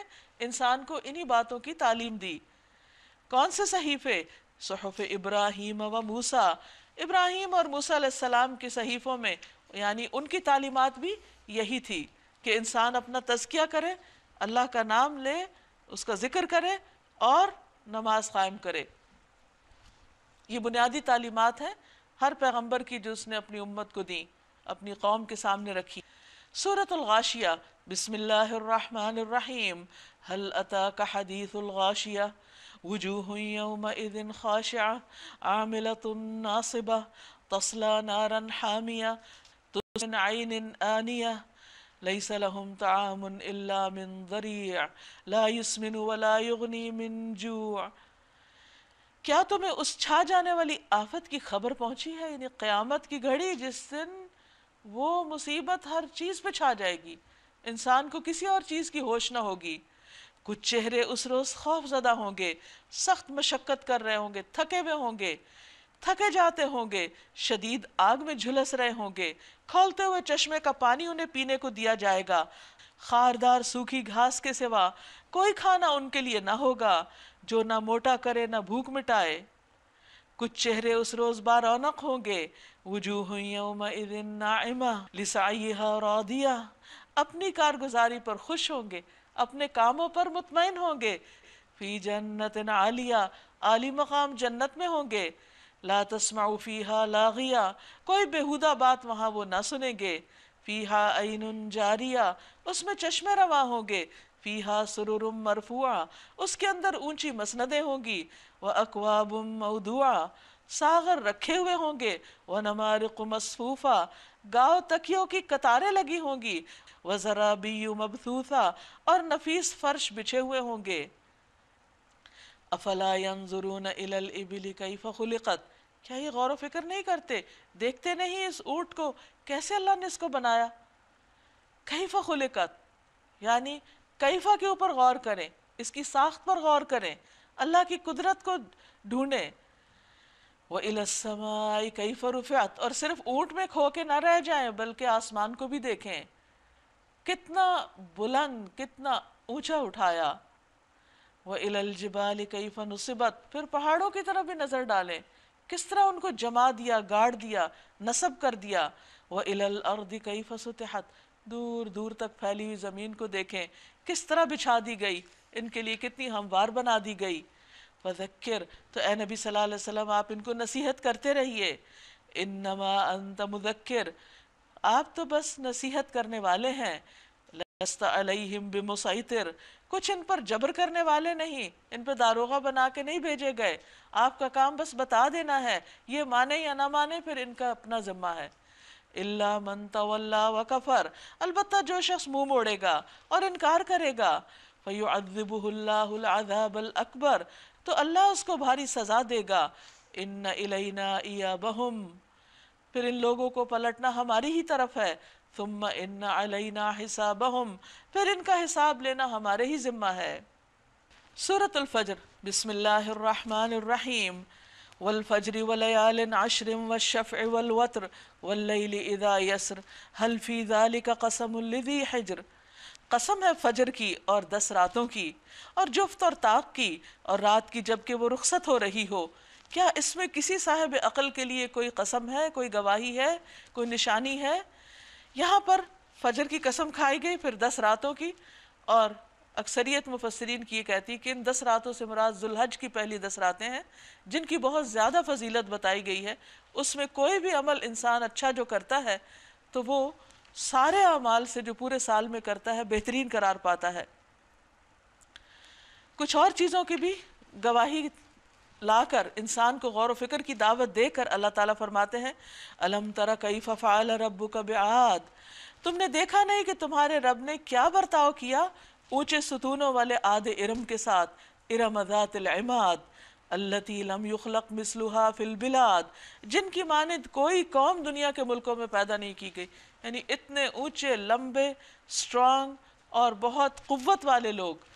انسان کو انہی باتوں کی تعلیم دی. کون سے صحیفے؟ صحف ابراہیم و موسیٰ، ابراہیم اور موسیٰ علیہ السلام کے صحیفوں میں، یعنی ان کی تعلیمات بھی یہی تھی کہ انسان اپنا تزکیہ کرے، اللہ کا نام لے، اس کا ذکر کرے اور نماز قائم کرے. یہ بنیادی تعلیمات ہیں ہر پیغمبر کی جو اس نے اپنی امت کو دی، اپنی قوم کے سامنے رکھی. سورۃ الغاشیہ، بسم اللہ الرحمن الرحیم. هل اتاک حدیث الغاشیہ وجوہ یومئذ خاشعہ عاملۃ ناصبہ تصلی نارا حامیہ تسقى من عین آنیہ لیس لهم طعام الا من ضریع لا یسمن ولا یغنی من جوع. کیا تمہیں اس چھا جانے والی آفت کی خبر پہنچی ہے؟ یعنی قیامت کی گھڑی جس دن وہ مصیبت ہر چیز پہ چھا جائے گی، انسان کو کسی اور چیز کی ہوش نہ ہوگی. کچھ چہرے اس روز خوف زدہ ہوں گے، سخت مشقت کر رہے ہوں گے، تھکے ہوئے ہوں گے، تھکے جاتے ہوں گے، شدید آگ میں جھلس رہے ہوں گے، کھولتے ہوئے چشمے کا پانی انہیں پینے کو دیا جائے گا، خاردار سوکھی گھاس کے سوا کوئی کھانا ان کے لیے نہ ہوگا جو نہ موٹا کرے نہ بھوک مٹائے. کچھ چہرے اس روز بارونق ہوں گے، وجوہ یومئذ ناعمہ لسعیہا راضیہ، اپنی کارگزاری پر خوش ہوں گے، اپنے کاموں پر مطمئن ہوں گے. فی جنت عالیہ، عالی مقام جنت میں ہوں گے. لا تسمع فیہا لاغیہ، کوئی بیہودہ بات وہاں وہ نہ سنیں گے. فیہا عین جاریہ، اس میں چشمے رواں ہوں گے. فیہا سرر مرفوعہ، اس کے اندر اونچی مسندیں ہوں گی. واکواب موضوعہ، ساغر رکھے ہوئے ہوں گے. ونمارق مصفوفہ، گاؤ تکیوں کی قطاریں لگی ہوں گی. وزرابی مبثوثہ، اور نفیس فرش بچھے ہوئے ہوں گے. افلا ينظرون الى الابل كيف خلقت، کیا یہ غور و فکر نہیں کرتے، دیکھتے نہیں اس اونٹ کو کیسے اللہ نے اس کو بنایا. کیف خلقت، یعنی کیفا کے اوپر غور کریں، اس کی ساخت پر غور کریں، اللہ کی قدرت کو ڈھونڈیں. وَإِلَى السَّمَاءِ كَيْفَ رُفِعَتْ، اور صرف اونٹ میں کھو کے نہ رہ جائیں بلکہ آسمان کو بھی دیکھیں، کتنا بلند، کتنا اونچا اٹھایا. وَإِلَى الْجِبَالِ كَيْفَ نُصِبَتْ، پھر پہاڑوں کی طرف بھی نظر ڈالیں، کس طرح ان کو جما دیا، گاڑ دیا، نصب کر دیا۔ وَإِلَى الْأَرْضِ كَيْفَ سُطِحَتْ، دور دور تک پھیلی ہوئی زمین کو دیکھیں کس طرح بچھا دی گئی، ان کے لیے کتنی ہموار بنا دی گئی۔ فذکر، تو اے نبی صلی اللہ علیہ وسلم آپ ان کو نصیحت کرتے رہیے۔ انما انت مذکر، آپ تو بس نصیحت کرنے والے ہیں۔ لست علیہم بمسیطر، کچھ ان پر جبر کرنے والے نہیں، ان پہ داروغہ بنا کے نہیں بھیجے گئے، آپ کا کام بس بتا دینا ہے، یہ مانے یا نہ مانے پھر ان کا اپنا ذمہ ہے۔ الا من تولا وکفر، البتہ جو شخص منہ موڑے گا اور انکار کرے گا، فیعذبہ اللہ العذاب الاکبر، تو اللہ اس کو بھاری سزا دے گا۔ ان الینا ایابہم، پھر ان لوگوں کو پلٹنا ہماری ہی طرف ہے۔ ثم ان علینا حسابہم، پھر ان کا حساب لینا ہمارے ہی ذمہ ہے۔ سورۃ الفجر، بسم اللہ الرحمن الرحیم۔ والفجر وليال عشر والشفع والوتر واللیل اذا یسر هل فی ذلک قسم لذی حجر، قسم ہے فجر کی اور 10 راتوں کی، اور جفت اور طاق کی، اور رات کی جبکہ وہ رخصت ہو رہی ہو، کیا اس میں کسی صاحب عقل کے لیے کوئی قسم ہے، کوئی گواہی ہے، کوئی نشانی ہے؟ یہاں پر فجر کی قسم کھائی گئی، پھر 10 راتوں کی، اور اکثریت مفسرین کی یہ کہتی کہ ان 10 راتوں سے مراد ذوالحج کی پہلی 10 راتیں ہیں جن کی بہت زیادہ فضیلت بتائی گئی ہے۔ اس میں کوئی بھی عمل انسان اچھا جو کرتا ہے تو وہ سارے اعمال سے جو پورے سال میں کرتا ہے بہترین قرار پاتا ہے۔ کچھ اور چیزوں کی بھی گواہی لا کر انسان کو غور و فکر کی دعوت دے کر اللہ تعالیٰ فرماتے ہیں الم تر کیف فعل ربک بعاد، تم نے دیکھا نہیں کہ تمہارے رب نے کیا برتاؤ کیا اونچے ستونوں والے عاد ارم کے ساتھ، ارم ذات العماد التی لم یخلق مثلها فی البلاد، جن کی مانند کوئی قوم دنیا کے ملکوں میں پیدا نہیں کی گئی، یعنی اتنے اونچے لمبے اسٹرانگ اور بہت قوت والے لوگ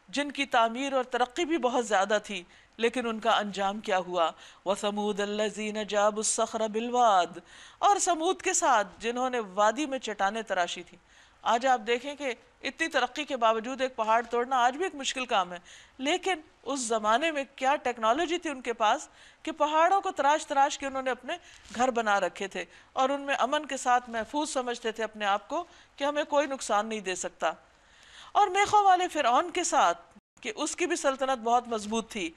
جن کی تعمیر اور ترقی بھی بہت زیادہ تھی، لیکن ان کا انجام کیا ہوا؟ وَثَمُودَ الَّذِينَ جَابُوا الصَّخْرَ بِالْوَادِ، اور سمود کے ساتھ جنہوں نے وادی میں چٹانیں تراشی تھی۔ آج آپ دیکھیں کہ اتنی ترقی کے باوجود ایک پہاڑ توڑنا آج بھی ایک مشکل کام ہے، لیکن اس زمانے میں کیا ٹیکنالوجی تھی ان کے پاس کہ پہاڑوں کو تراش تراش کے انہوں نے اپنے گھر بنا رکھے تھے، اور ان میں امن کے ساتھ محفوظ سمجھتے تھے اپنے آپ کو کہ ہمیں کوئی نقصان نہیں دے سکتا۔ اور میخوں والے فرعون کے ساتھ کہ اس کی بھی سلطنت بہت مضبوط تھی،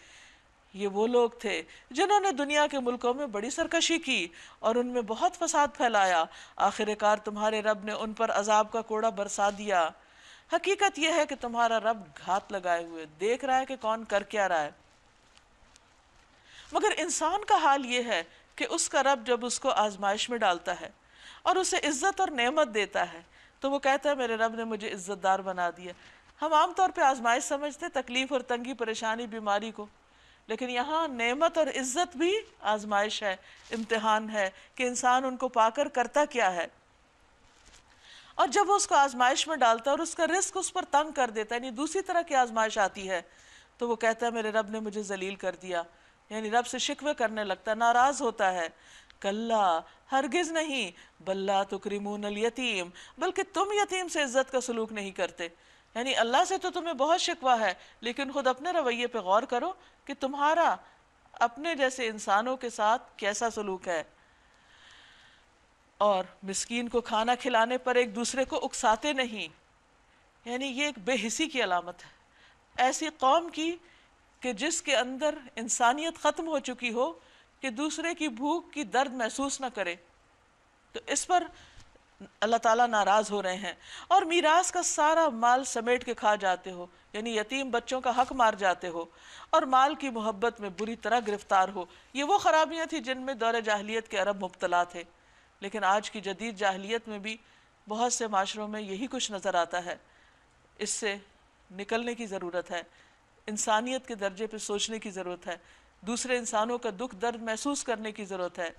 یہ وہ لوگ تھے جنہوں نے دنیا کے ملکوں میں بڑی سرکشی کی اور ان میں بہت فساد پھیلایا، آخر کار تمہارے رب نے ان پر عذاب کا کوڑا برسا دیا۔ حقیقت یہ ہے کہ تمہارا رب گھات لگائے ہوئے دیکھ رہا ہے کہ کون کر کیا رہا ہے۔ مگر انسان کا حال یہ ہے کہ اس کا رب جب اس کو آزمائش میں ڈالتا ہے اور اسے عزت اور نعمت دیتا ہے تو وہ کہتا ہے میرے رب نے مجھے عزت دار بنا دیا۔ ہم عام طور پہ آزمائش سمجھتے تکلیف اور تنگی، پریشانی، بیماری کو، لیکن یہاں نعمت اور عزت بھی آزمائش ہے، امتحان ہے کہ انسان ان کو پا کر کرتا کیا ہے۔ اور جب وہ اس کو آزمائش میں ڈالتا ہے اور اس کا رزق اس پر تنگ کر دیتا ہے، یعنی دوسری طرح کی آزمائش آتی ہے، تو وہ کہتا ہے میرے رب نے مجھے ذلیل کر دیا، یعنی رب سے شکوے کرنے لگتا ہے، ناراض ہوتا ہے۔ کلا، ہرگز نہیں، بل لا تکرمون الیتیم، بلکہ تم یتیم سے عزت کا سلوک نہیں کرتے۔ یعنی اللہ سے تو تمہیں بہت شکوہ ہے، لیکن خود اپنے رویے پہ غور کرو کہ تمہارا اپنے جیسے انسانوں کے ساتھ کیسا سلوک ہے۔ اور مسکین کو کھانا کھلانے پر ایک دوسرے کو اکساتے نہیں، یعنی یہ ایک بے حسی کی علامت ہے ایسی قوم کی کہ جس کے اندر انسانیت ختم ہو چکی ہو کہ دوسرے کی بھوک کی درد محسوس نہ کرے، تو اس پر اللہ تعالیٰ ناراض ہو رہے ہیں۔ اور میراث کا سارا مال سمیٹ کے کھا جاتے ہو، یعنی یتیم بچوں کا حق مار جاتے ہو، اور مال کی محبت میں بری طرح گرفتار ہو۔ یہ وہ خرابیاں تھیں جن میں دور جاہلیت کے عرب مبتلا تھے، لیکن آج کی جدید جاہلیت میں بھی بہت سے معاشروں میں یہی کچھ نظر آتا ہے۔ اس سے نکلنے کی ضرورت ہے، انسانیت کے درجے پہ سوچنے کی ضرورت ہے، دوسرے انسانوں کا دکھ درد محسوس کرنے کی ضرورت ہے۔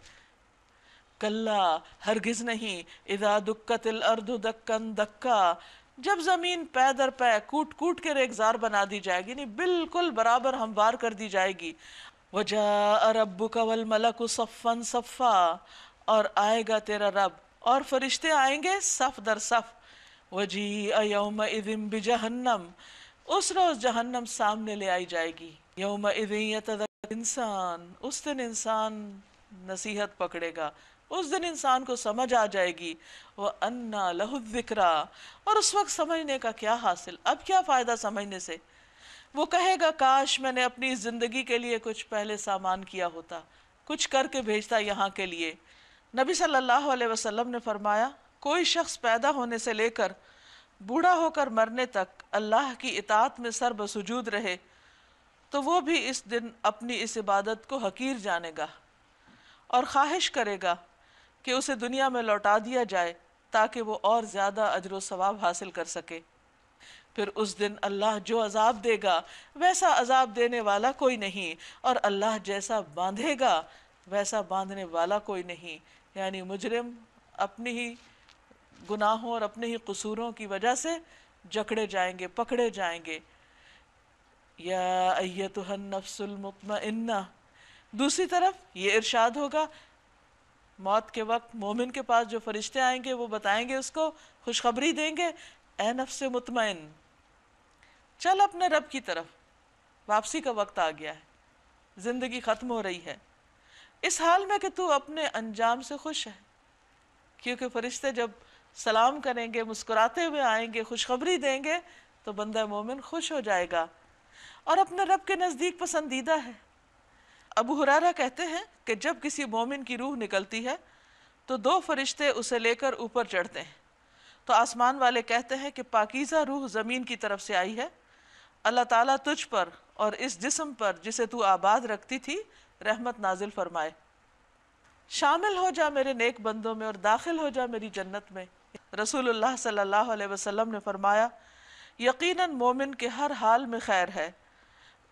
کلا، ہرگز نہیں، اذا دکت الارض دکن دکا، جب زمین پے در پے کوٹ کوٹ کے ریگزار بنا دی جائے گی، یعنی بالکل برابر ہموار کر دی جائے گی۔ وجاء ربک والملک صفا صفا، اور آئے گا تیرا رب اور فرشتے آئیں گے صف در صف۔ وجیء یومئذ بجہنم، اس روز جہنم سامنے لے آئی جائے گی. یومئذ یتذکر انسان، اس دن انسان نصیحت پکڑے گا، اس دن انسان کو سمجھ آ جائے گی. وَأَنَّى لَهُ الذِّكْرَى، اور اس وقت سمجھنے کا کیا حاصل، اب کیا فائدہ سمجھنے سے. وہ کہے گا کاش میں نے اپنی زندگی کے لیے کچھ پہلے سامان کیا ہوتا، کچھ کر کے بھیجتا یہاں کے لیے. نبی صلی اللہ علیہ وسلم نے فرمایا کوئی شخص پیدا ہونے سے لے کر بوڑھا ہو کر مرنے تک اللہ کی اطاعت میں سر بسجود رہے تو وہ بھی اس دن اپنی اس عبادت کو حقیر جانے گا اور خواہش کرے گا کہ اسے دنیا میں لوٹا دیا جائے تاکہ وہ اور زیادہ اجر و ثواب حاصل کر سکے. پھر اس دن اللہ جو عذاب دے گا ویسا عذاب دینے والا کوئی نہیں، اور اللہ جیسا باندھے گا ویسا باندھنے والا کوئی نہیں. یعنی مجرم اپنی ہی گناہوں اور اپنے ہی قصوروں کی وجہ سے جکڑے جائیں گے، پکڑے جائیں گے. یا ایتھا النفس المطمئنہ. دوسری طرف یہ ارشاد ہوگا موت کے وقت مومن کے پاس جو فرشتے آئیں گے وہ بتائیں گے، اس کو خوشخبری دیں گے، اے نفس مطمئن چل اپنے رب کی طرف، واپسی کا وقت آ گیا ہے، زندگی ختم ہو رہی ہے، اس حال میں کہ تو اپنے انجام سے خوش ہے. کیونکہ فرشتے جب سلام کریں گے، مسکراتے ہوئے آئیں گے، خوشخبری دیں گے تو بندہ مومن خوش ہو جائے گا اور اپنے رب کے نزدیک پسندیدہ ہے. ابو ہریرہ کہتے ہیں کہ جب کسی مومن کی روح نکلتی ہے تو دو فرشتے اسے لے کر اوپر چڑھتے ہیں تو آسمان والے کہتے ہیں کہ پاکیزہ روح زمین کی طرف سے آئی ہے، اللہ تعالیٰ تجھ پر اور اس جسم پر جسے تو آباد رکھتی تھی رحمت نازل فرمائے. شامل ہو جا میرے نیک بندوں میں اور داخل ہو جا میری جنت میں. رسول اللہ صلی اللہ علیہ وسلم نے فرمایا یقیناً مومن کے ہر حال میں خیر ہے،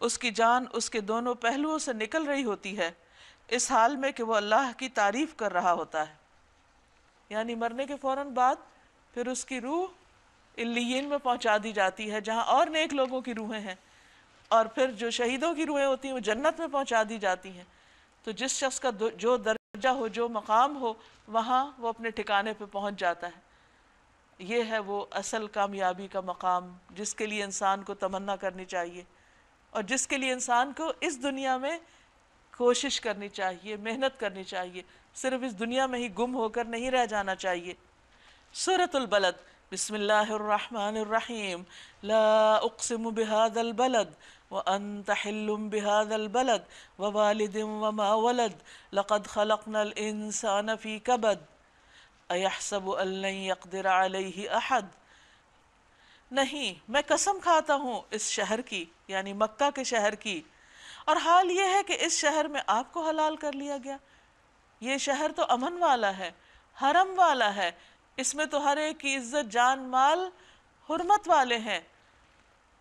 اس کی جان اس کے دونوں پہلوؤں سے نکل رہی ہوتی ہے اس حال میں کہ وہ اللہ کی تعریف کر رہا ہوتا ہے. یعنی مرنے کے فوراً بعد پھر اس کی روح علیین میں پہنچا دی جاتی ہے جہاں اور نیک لوگوں کی روحیں ہیں، اور پھر جو شہیدوں کی روحیں ہوتی ہیں وہ جنت میں پہنچا دی جاتی ہیں. تو جس شخص کا جو درجہ ہو، جو مقام ہو، وہاں وہ اپنے ٹھکانے پہ پہنچ جاتا ہے. یہ ہے وہ اصل کامیابی کا مقام جس کے لیے انسان کو تمنا کرنی چاہیے اور جس کے لیے انسان کو اس دنیا میں کوشش کرنی چاہیے، محنت کرنی چاہیے، صرف اس دنیا میں ہی گم ہو کر نہیں رہ جانا چاہیے. سورۃ البلد. بسم اللہ الرحمن الرحیم. لا اقسم بهذا البلد وانت حل بهذا البلد ووالد وما ولد لقد خلقنا الانسان في كبد ایحسب ان لن يقدر علیہ احد. نہیں، میں قسم کھاتا ہوں اس شہر کی، یعنی مکہ کے شہر کی، اور حال یہ ہے کہ اس شہر میں آپ کو حلال کر لیا گیا. یہ شہر تو امن والا ہے، حرم والا ہے، اس میں تو ہر ایک کی عزت، جان، مال حرمت والے ہیں،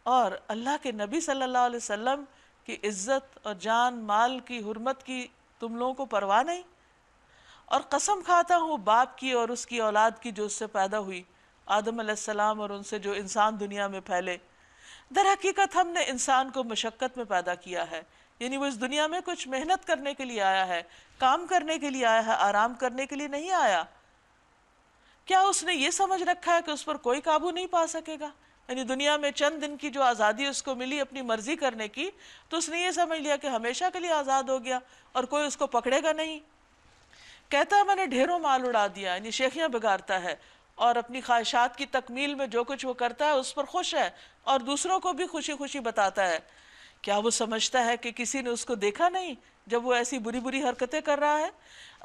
اور اللہ کے نبی صلی اللہ علیہ وسلم کی عزت اور جان مال کی حرمت کی تم لوگوں کو پرواہ نہیں. اور قسم کھاتا ہوں باپ کی اور اس کی اولاد کی جو اس سے پیدا ہوئی، آدم علیہ السلام اور ان سے جو انسان دنیا میں پھیلے. در حقیقت ہم نے انسان کو مشقت میں پیدا کیا ہے، یعنی وہ اس دنیا میں کچھ محنت کرنے کے لیے آیا ہے، کام کرنے کے لیے آیا ہے، آرام کرنے کے لیے نہیں آیا. کیا اس نے یہ سمجھ رکھا ہے کہ اس پر کوئی قابو نہیں پا سکے گا؟ یعنی دنیا میں چند دن کی جو آزادی اس کو ملی اپنی مرضی کرنے کی، تو اس نے یہ سمجھ لیا کہ ہمیشہ کے لیے آزاد ہو گیا اور کوئی اس کو پکڑے گا نہیں. کہتا ہے میں نے ڈھیروں مال اڑا دیا، یعنی شیخیاں بگاڑتا ہے اور اپنی خواہشات کی تکمیل میں جو کچھ وہ کرتا ہے اس پر خوش ہے اور دوسروں کو بھی خوشی خوشی بتاتا ہے. کیا وہ سمجھتا ہے کہ کسی نے اس کو دیکھا نہیں جب وہ ایسی بری بری حرکتیں کر رہا ہے؟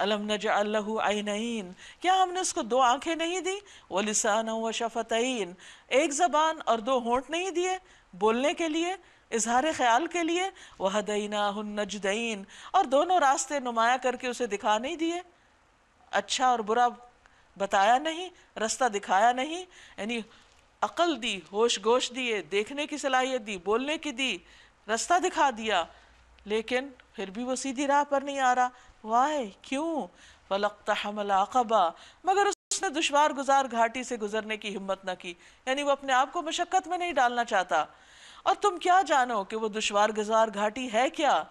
الم نجعل لہ عینین، کیا ہم نے اس کو دو آنکھیں نہیں دی؟ ولسانا وشفتین، ایک زبان اور دو ہونٹ نہیں دیے بولنے کے لیے، اظہار خیال کے لیے؟ وہدیناہ النجدین، اور دونوں راستے نمایاں کر کے اسے دکھا نہیں دیے، اچھا اور برا بتایا نہیں، رستہ دکھایا نہیں. یعنی عقل دی، ہوش گوش دیے، دیکھنے کی صلاحیت دی، بولنے کی دی، رستہ دکھا دیا، لیکن پھر بھی وہ سیدھی راہ پر نہیں آ رہا. وائے، کیوں؟ فَلَقْتَحَمَ الْعَقَبَةَ، مگر اس نے دشوار گزار گھاٹی سے گزرنے کی ہمت نہ کی، یعنی وہ اپنے آپ کو مشقت میں نہیں ڈالنا چاہتا. اور تم کیا جانو کہ وہ دشوار گزار گھاٹی ہے کیا،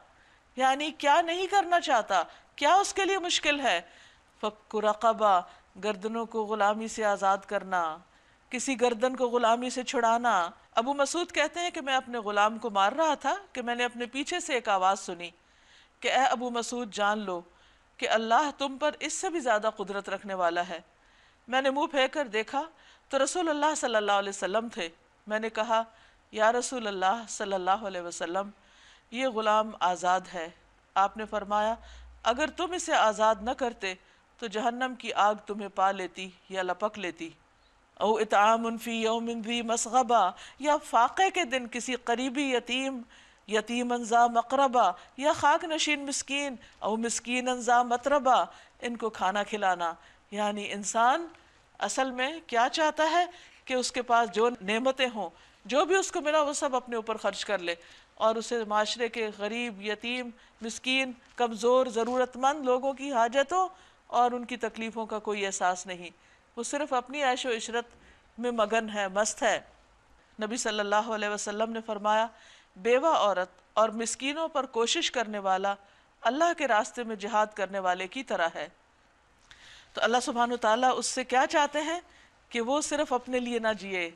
یعنی کیا نہیں کرنا چاہتا، کیا اس کے لیے مشکل ہے. فَكُّ رَقَبَةٍ، گردنوں کو غلامی سے آزاد کرنا، کسی گردن کو غلامی سے چھڑانا۔ ابو مسعود کہتے ہیں کہ میں اپنے غلام کو مار رہا تھا کہ میں نے اپنے پیچھے سے ایک آواز سنی کہ اے ابو مسعود جان لو کہ اللہ تم پر اس سے بھی زیادہ قدرت رکھنے والا ہے۔ میں نے منہ پھیر کر دیکھا تو رسول اللہ صلی اللہ علیہ وسلم تھے۔ میں نے کہا یا رسول اللہ صلی اللہ علیہ وسلم یہ غلام آزاد ہے۔ آپ نے فرمایا اگر تم اسے آزاد نہ کرتے تو جہنم کی آگ تمہیں پا لیتی یا لپک لیتی۔ او اطعام فی یوم ذی مسغبہ، یا فاقے کے دن کسی قریبی یتیماً ذا مقربہ، یا خاک نشین مسکین، او مسکیناً ذا متربہ، ان کو کھانا کھلانا۔ یعنی انسان اصل میں کیا چاہتا ہے کہ اس کے پاس جو نعمتیں ہوں، جو بھی اس کو ملا وہ سب اپنے اوپر خرچ کر لے، اور اسے معاشرے کے غریب، یتیم، مسکین، کمزور، ضرورت مند لوگوں کی حاجتوں اور ان کی تکلیفوں کا کوئی احساس نہیں، وہ صرف اپنی عیش و عشرت میں مگن ہے، مست ہے۔ نبی صلی اللہ علیہ وسلم نے فرمایا بیوہ عورت اور مسکینوں پر کوشش کرنے والا اللہ کے راستے میں جہاد کرنے والے کی طرح ہے۔ تو اللہ سبحانہ وتعالیٰ اس سے کیا چاہتے ہیں کہ وہ صرف اپنے لیے نہ جیے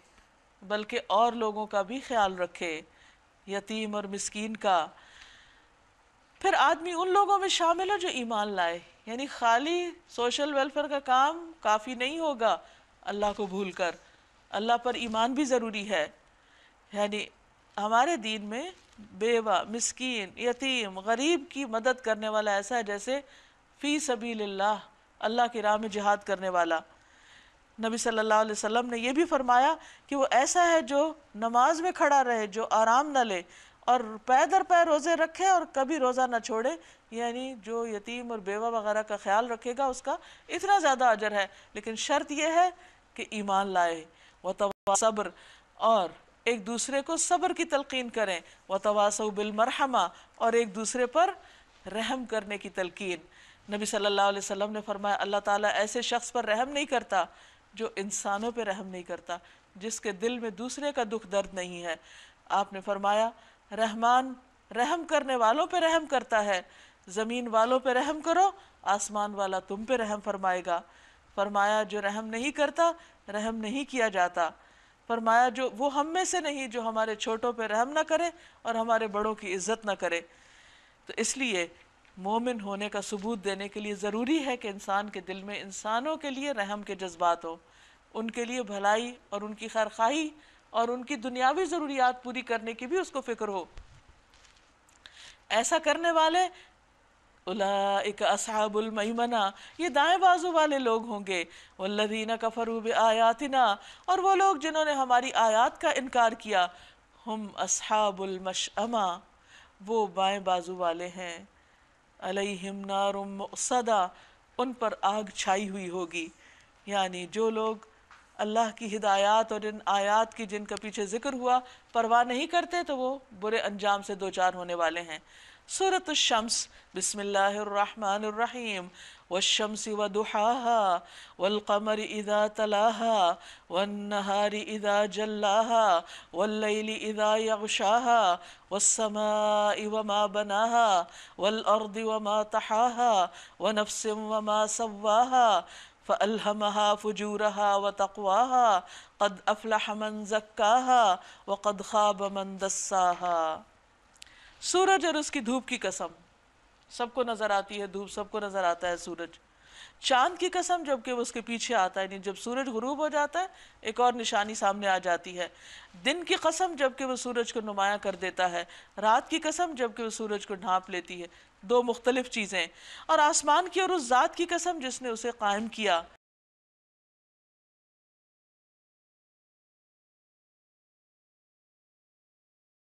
بلکہ اور لوگوں کا بھی خیال رکھے، یتیم اور مسکین کا۔ پھر آدمی ان لوگوں میں شامل ہو جو ایمان لائے، یعنی خالی سوشل ویلفیئر کا کام کافی نہیں ہوگا اللہ کو بھول کر، اللہ پر ایمان بھی ضروری ہے۔ یعنی ہمارے دین میں بیوہ، مسکین، یتیم، غریب کی مدد کرنے والا ایسا ہے جیسے فی سبیل اللہ، اللہ کی راہ میں جہاد کرنے والا۔ نبی صلی اللہ علیہ وسلم نے یہ بھی فرمایا کہ وہ ایسا ہے جو نماز میں کھڑا رہے، جو آرام نہ لے اور پے در پے روزے رکھے اور کبھی روزہ نہ چھوڑے، یعنی جو یتیم اور بیوہ وغیرہ کا خیال رکھے گا اس کا اتنا زیادہ اجر ہے، لیکن شرط یہ ہے کہ ایمان لائے۔ وتواصوا صبر، اور ایک دوسرے کو صبر کی تلقین کریں۔ وتواصوا بالمرحمہ، اور ایک دوسرے پر رحم کرنے کی تلقین۔ نبی صلی اللہ علیہ وسلم نے فرمایا اللہ تعالیٰ ایسے شخص پر رحم نہیں کرتا جو انسانوں پہ رحم نہیں کرتا، جس کے دل میں دوسرے کا دکھ درد نہیں ہے۔ آپ نے فرمایا رحمان رحم کرنے والوں پہ رحم کرتا ہے، زمین والوں پہ رحم کرو، آسمان والا تم پہ رحم فرمائے گا۔ فرمایا جو رحم نہیں کرتا رحم نہیں کیا جاتا۔ فرمایا جو وہ ہم میں سے نہیں جو ہمارے چھوٹوں پہ رحم نہ کرے اور ہمارے بڑوں کی عزت نہ کرے۔ تو اس لیے مومن ہونے کا ثبوت دینے کے لیے ضروری ہے کہ انسان کے دل میں انسانوں کے لیے رحم کے جذبات ہوں، ان کے لیے بھلائی اور ان کی خیرخواہی اور ان کی دنیاوی ضروریات پوری کرنے کی بھی اس کو فکر ہو۔ ایسا کرنے والے اولئک اصحاب المیمنہ، یہ دائیں بازو والے لوگ ہوں گے۔ والذین کفروا بآیاتنا، اور وہ لوگ جنہوں نے ہماری آیات کا انکار کیا، ہم اصحاب المشأمہ، وہ بائیں بازو والے ہیں۔ علیہم نار مؤصدہ، ان پر آگ چھائی ہوئی ہوگی۔ یعنی جو لوگ اللہ کی ہدایات اور ان آیات کی جن کا پیچھے ذکر ہوا پرواہ نہیں کرتے تو وہ برے انجام سے دوچار ہونے والے ہیں۔ سورۃ الشمس، بسم اللہ الرحمن الرحیم۔ والشمس وضحاها والقمر اذا تلاها والنہار اذا جلاها واللیل اذا یغشاها والسماء وما بناها والارض وما طحاها ونفس وما سواها فألهمها فجورها وتقواها قد أفلح من زكاها وقد خاب من دساها۔ سورج اور اس کی دھوپ کی قسم، سب کو نظر آتی ہے دھوپ، سب کو نظر آتا ہے سورج۔ چاند کی قسم جب کہ وہ اس کے پیچھے آتا ہے، یعنی جب سورج غروب ہو جاتا ہے ایک اور نشانی سامنے آ جاتی ہے۔ دن کی قسم جب کہ وہ سورج کو نمایاں کر دیتا ہے، رات کی قسم جب کہ وہ سورج کو ڈھانپ لیتی ہے، دو مختلف چیزیں۔ اور آسمان کی اور اس ذات کی قسم جس نے اسے قائم کیا۔